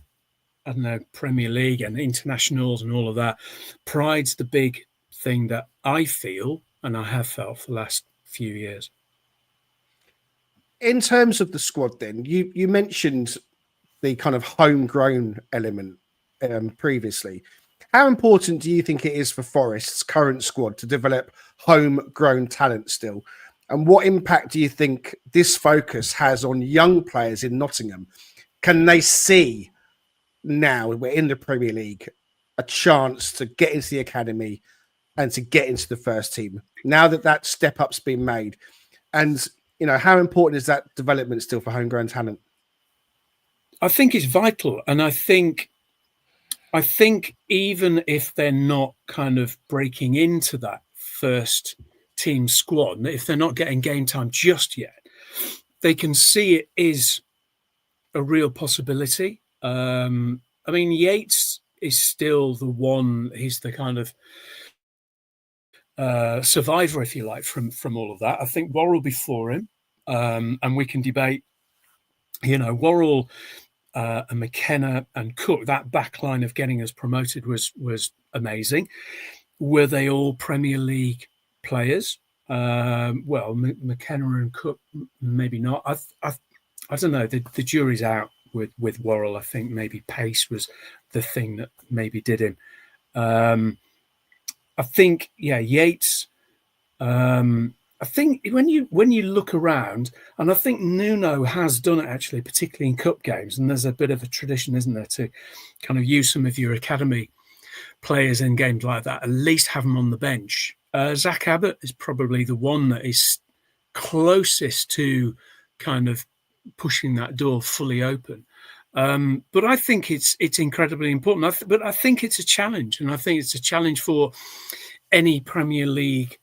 I don't know, Premier League and internationals and all of that. Pride's the big thing that I feel, and I have felt for the last few years. In terms of the squad then, you mentioned the kind of homegrown element previously. How important do you think it is for Forest's current squad to develop homegrown talent still? And what impact do you think this focus has on young players in Nottingham? Can they see, now we're in the Premier League, a chance to get into the academy and to get into the first team, now that step up's been made? And, how important is that development still for homegrown talent? I think it's vital. And I think even if they're not kind of breaking into that first team squad, if they're not getting game time just yet, they can see it is a real possibility. Yates is still the one. He's the kind of survivor, if you like, from all of that. I think Worrell before him, and we can debate, Worrell and McKenna and Cook, that back line of getting us promoted was amazing. Were they all Premier League players? McKenna and Cook, maybe not. I don't know. The jury's out with Worrell. I think maybe pace was the thing that maybe did him. I think, Yates. I think when you look around, and I think Nuno has done it actually, particularly in cup games, and there's a bit of a tradition, isn't there, to kind of use some of your academy players in games like that, at least have them on the bench. Zach Abbott is probably the one that is closest to kind of pushing that door fully open. But I think it's incredibly important. But I think it's a challenge, and I think it's a challenge for any Premier League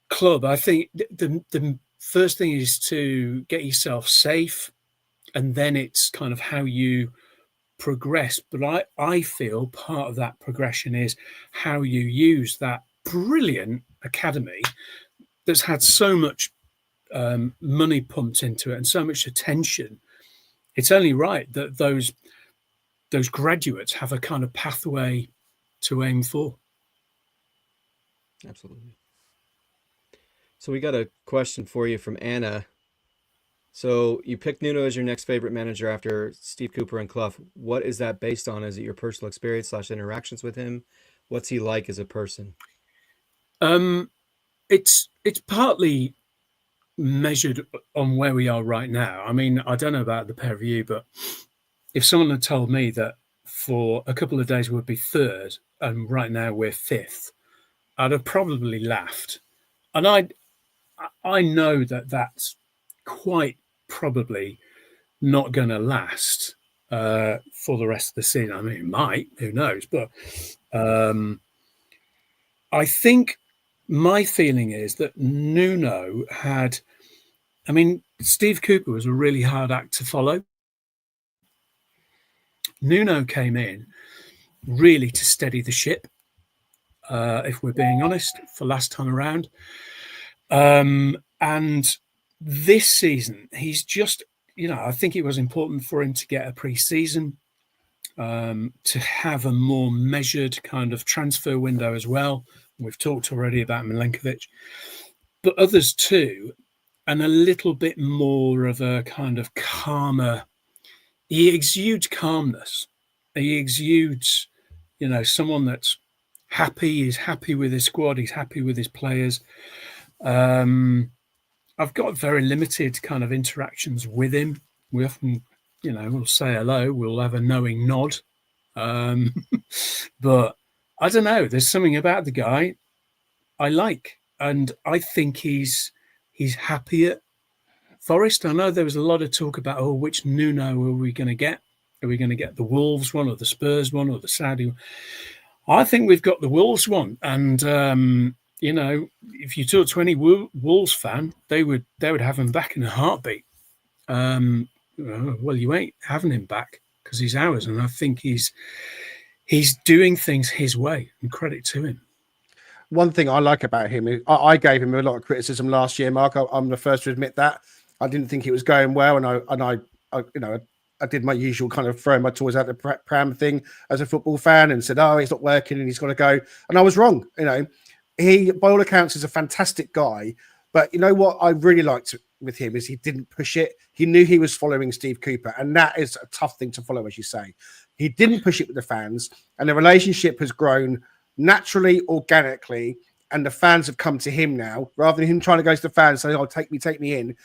club. I think the first thing is to get yourself safe, and then it's kind of how you progress. But I feel part of that progression is how you use that brilliant academy that's had so much money pumped into it and so much attention. It's only right that those graduates have a kind of pathway to aim for. Absolutely. So we got a question for you from Anna. So you picked Nuno as your next favorite manager after Steve Cooper and Clough. What is that based on? Is it your personal experience / interactions with him? What's he like as a person? It's partly measured on where we are right now. I mean, I don't know about the pair of you, but if someone had told me that for a couple of days we'd be third and right now we're fifth, I'd have probably laughed. And I know that that's quite probably not going to last for the rest of the season. I mean, it might, who knows? But I think my feeling is that Nuno had, I mean, Steve Cooper was a really hard act to follow. Nuno came in really to steady the ship, if we're being honest, for last time around. And this season, he's just, I think it was important for him to get a pre-season, to have a more measured kind of transfer window as well. We've talked already about Milenkovic, but others too, and a little bit more of a kind of calmer. He exudes calmness. He exudes, someone that's happy. He's happy with his squad. He's happy with his players. I've got very limited kind of interactions with him. We often, we'll say hello. We'll have a knowing nod. But I don't know. There's something about the guy I like, and I think he's happy at Forest. I know there was a lot of talk about, which Nuno are we going to get? Are we going to get the Wolves one, or the Spurs one, or the Saudi one? I think we've got the Wolves one, and if you talk to any Wolves fan, they would have him back in a heartbeat. Well, you ain't having him back because he's ours, and I think he's doing things his way, and credit to him. One thing I like about him is I gave him a lot of criticism last year, Mark. I'm the first to admit that. I didn't think it was going well, and I did my usual kind of throwing my toys out the pram thing as a football fan, and said, "Oh, he's not working, and he's got to go." And I was wrong. He, by all accounts, is a fantastic guy. But you know what I really liked with him is he didn't push it. He knew he was following Steve Cooper, and that is a tough thing to follow, as you say. He didn't push it with the fans, and the relationship has grown naturally, organically, and the fans have come to him now, rather than him trying to go to the fans and say, "Oh, take me in."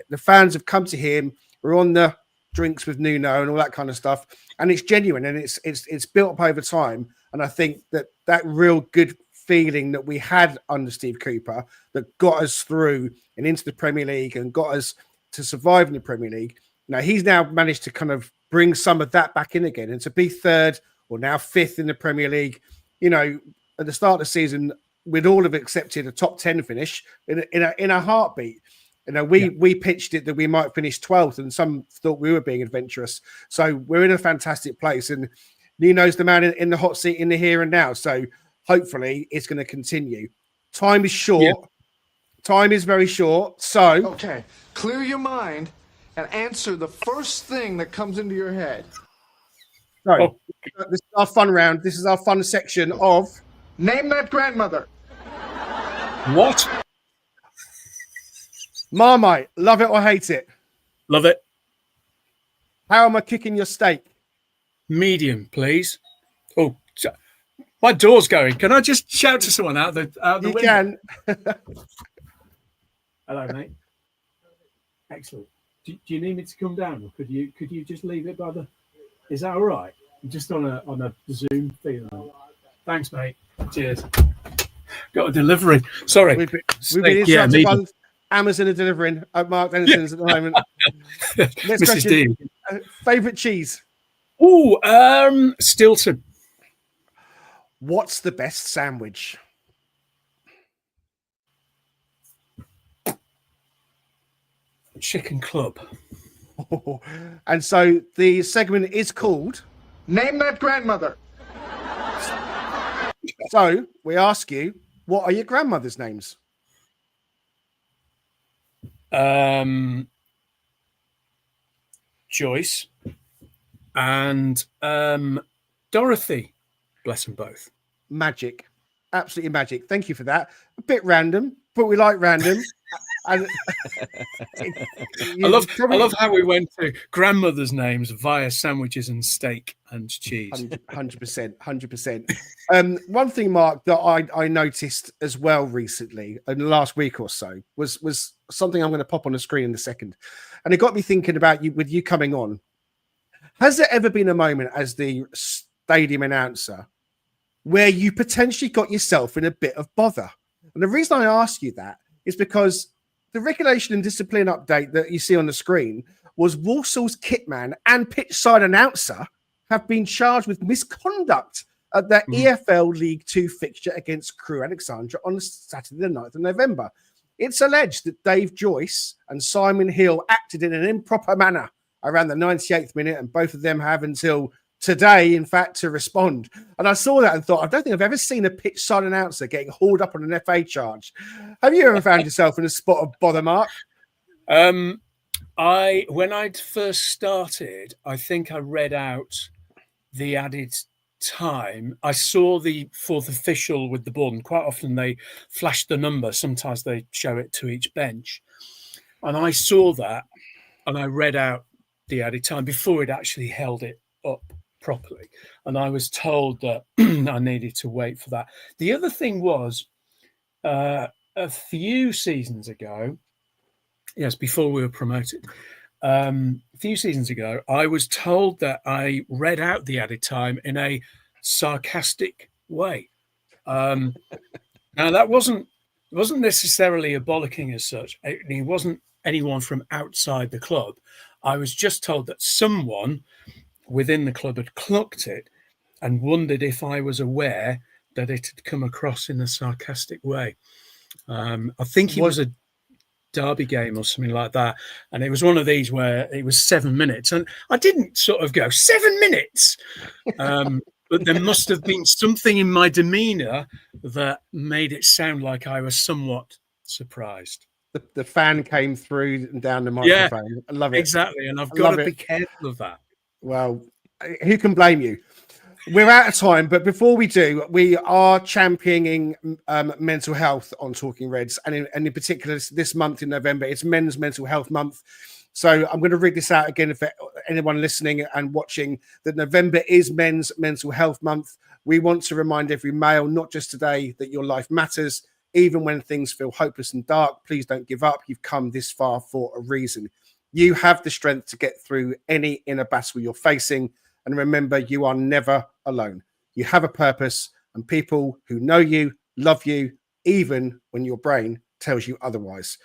The fans have come to him. We're on the drinks with Nuno and all that kind of stuff, and it's genuine, and it's built up over time. And I think that real good feeling that we had under Steve Cooper that got us through and into the Premier League and got us to survive in the Premier League. Now he's now managed to kind of bring some of that back in again, and to be third or now fifth in the Premier League. At the start of the season, we'd all have accepted a top 10 finish in a heartbeat. We pitched it that we might finish 12th, and some thought we were being adventurous. So we're in a fantastic place, and Nuno's the man in the hot seat in the here and now. So hopefully it's going to continue. Time is short. Yeah. Time is very short. So okay, clear your mind and answer the first thing that comes into your head. So this is our fun round. This is our fun section of Name That Grandmother. What? Marmite, love it or hate it? Love it. How am I cooking your steak? Medium, please. Oh, my door's going. Can I just shout to someone out the you window? Can. Hello, mate. Excellent. Do you need me to come down, or could you just leave it by the? Is that all right? I'm just on a Zoom thing. Thanks, mate. Cheers. Got a delivery. Sorry. We've been interrupted by Amazon are delivering at Mark Dennison's at the moment. Next Mrs. D. Favorite cheese? Oh, Stilton. What's the best sandwich? Chicken Club. Oh, and so the segment is called Name That Grandmother. So we ask you, what are your grandmother's names? Joyce and Dorothy. Bless them both. Magic. Absolutely magic. Thank you for that. A bit random, but we like random. And I love how we went to grandmother's names via sandwiches and steak and cheese. 100%. One thing, Mark, that I noticed as well recently in the last week or so was something I'm going to pop on the screen in a second, and it got me thinking about you with you coming on. Has there ever been a moment as the stadium announcer where you potentially got yourself in a bit of bother? And the reason I ask you that is because the regulation and discipline update that you see on the screen was Walsall's kitman and pitch side announcer have been charged with misconduct at their EFL League 2 fixture against Crewe Alexandra on Saturday the 9th of November. It's alleged that Dave Joyce and Simon Hill acted in an improper manner around the 98th minute, and both of them have until today, in fact, to respond. And I saw that and thought, I don't think I've ever seen a pitch side announcer getting hauled up on an FA charge. Have you ever found yourself in a spot of bother, Mark? When I'd first started, I think I read out the added time. I saw the fourth official with the ball, and quite often they flash the number. Sometimes they show it to each bench. And I saw that, and I read out the added time before it actually held it up properly. And I was told that I needed to wait for that. The other thing was, a few seasons ago, yes, before we were promoted, a few seasons ago, I was told that I read out the added time in a sarcastic way. Now that wasn't necessarily a bollocking as such. It wasn't anyone from outside the club. I was just told that someone within the club had clocked it and wondered if I was aware that it had come across in a sarcastic way. I think it was a derby game or something like that, and it was one of these where it was 7 minutes, and I didn't sort of go 7 minutes, but there must have been something in my demeanor that made it sound like I was somewhat surprised. The fan came through and down the microphone. Yeah, I love it. Exactly, and I've got to be careful of that. Well, who can blame you? We're out of time, but before we do, we are championing mental health on Talking Reds, and in particular this month in November, it's Men's Mental Health Month. So I'm going to read this out again for anyone listening and watching, that November is Men's Mental Health Month. We want to remind every male, not just today, that your life matters. Even when things feel hopeless and dark, please don't give up. You've come this far for a reason. You have the strength to get through any inner battle you're facing. And remember, you are never alone. You have a purpose, and people who know you, love you, even when your brain tells you otherwise.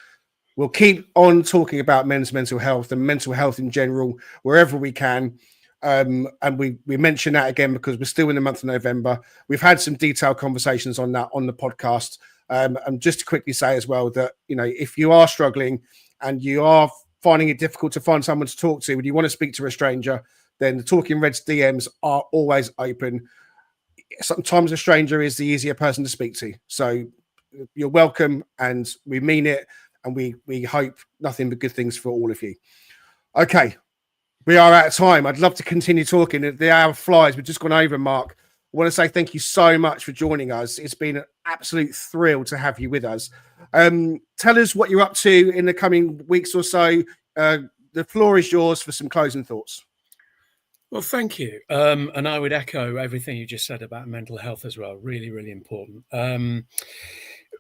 We'll keep on talking about men's mental health and mental health in general, wherever we can. And we mention that again because we're still in the month of November. We've had some detailed conversations on that on the podcast. And just to quickly say as well that, you know, if you are struggling and you are finding it difficult to find someone to talk to, when you want to speak to a stranger, then the Talking Reds DMs are always open. Sometimes a stranger is the easier person to speak to. So you're welcome, and we mean it, and we hope nothing but good things for all of you. Okay, we are out of time. I'd love to continue talking. The hour flies. We've just gone over, Mark. I want to say thank you so much for joining us. It's been an absolute thrill to have you with us. Tell us what you're up to in the coming weeks or so. The floor is yours for some closing thoughts. Well, thank you. And I would echo everything you just said about mental health as well. Really, really important.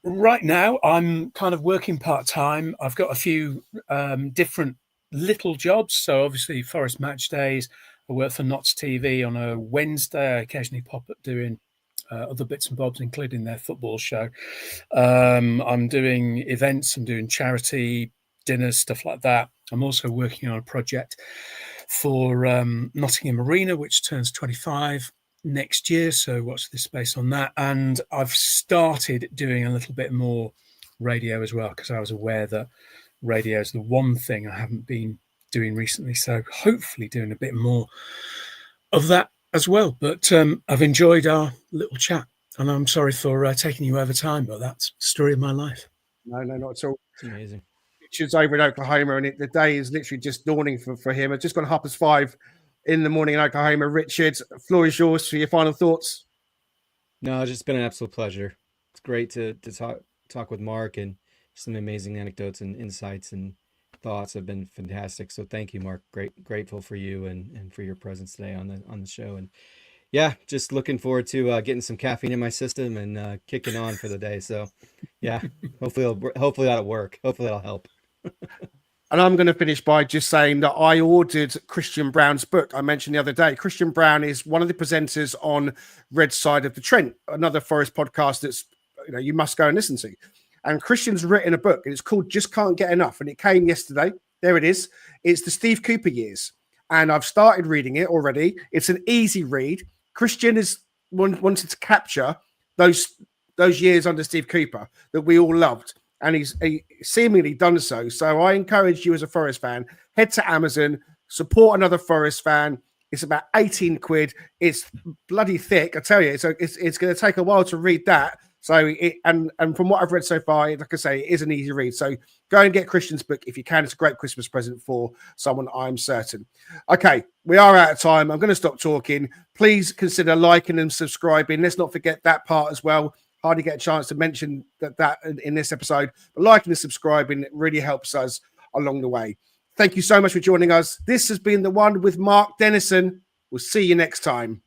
Right now, I'm kind of working part-time. I've got a few different little jobs. So obviously, Forest match days. I work for Notts TV on a Wednesday. I occasionally pop up doing other bits and bobs, including their football show. I'm doing events. I'm doing charity dinners, stuff like that. I'm also working on a project for Nottingham Arena, which turns 25 next year. So watch this space on that. And I've started doing a little bit more radio as well, because I was aware that radio is the one thing I haven't been doing recently. So hopefully doing a bit more of that as well. But I've enjoyed our little chat, and I'm sorry for taking you over time, but that's the story of my life. No, not at all. It's amazing. Richard's over in Oklahoma, and the day is literally just dawning for him. It's just gone 5:30 in the morning in Oklahoma. Richard, the floor is yours for your final thoughts. No, it's just been an absolute pleasure. It's great to talk with Mark, and some amazing anecdotes and insights and thoughts have been fantastic. So thank you, Mark. Grateful for you and for your presence today on the show. And yeah, just looking forward to getting some caffeine in my system and kicking on for the day. So yeah, hopefully that'll work. Hopefully that'll help. And I'm going to finish by just saying that I ordered Christian Brown's book I mentioned the other day. Christian Brown is one of the presenters on Red Side of the Trent, another Forest podcast that's, you know, you must go and listen to. And Christian's written a book, and it's called Just Can't Get Enough. And it came yesterday. There it is. It's the Steve Cooper years. And I've started reading it already. It's an easy read. Christian is wanted to capture those years under Steve Cooper that we all loved. And he's seemingly done so. So I encourage you as a Forest fan, head to Amazon, support another Forest fan. It's about 18 quid. It's bloody thick, I tell you. So it's going to take a while to read that. So and from what I've read so far, like I say, it is an easy read. So go and get Christian's book if you can. It's a great Christmas present for someone, I'm certain. Okay, we are out of time. I'm going to stop talking. Please consider liking and subscribing. Let's not forget that part as well. Hardly get a chance to mention that in this episode. But liking and subscribing, it really helps us along the way. Thank you so much for joining us. This has been the One with Mark Dennison. We'll see you next time.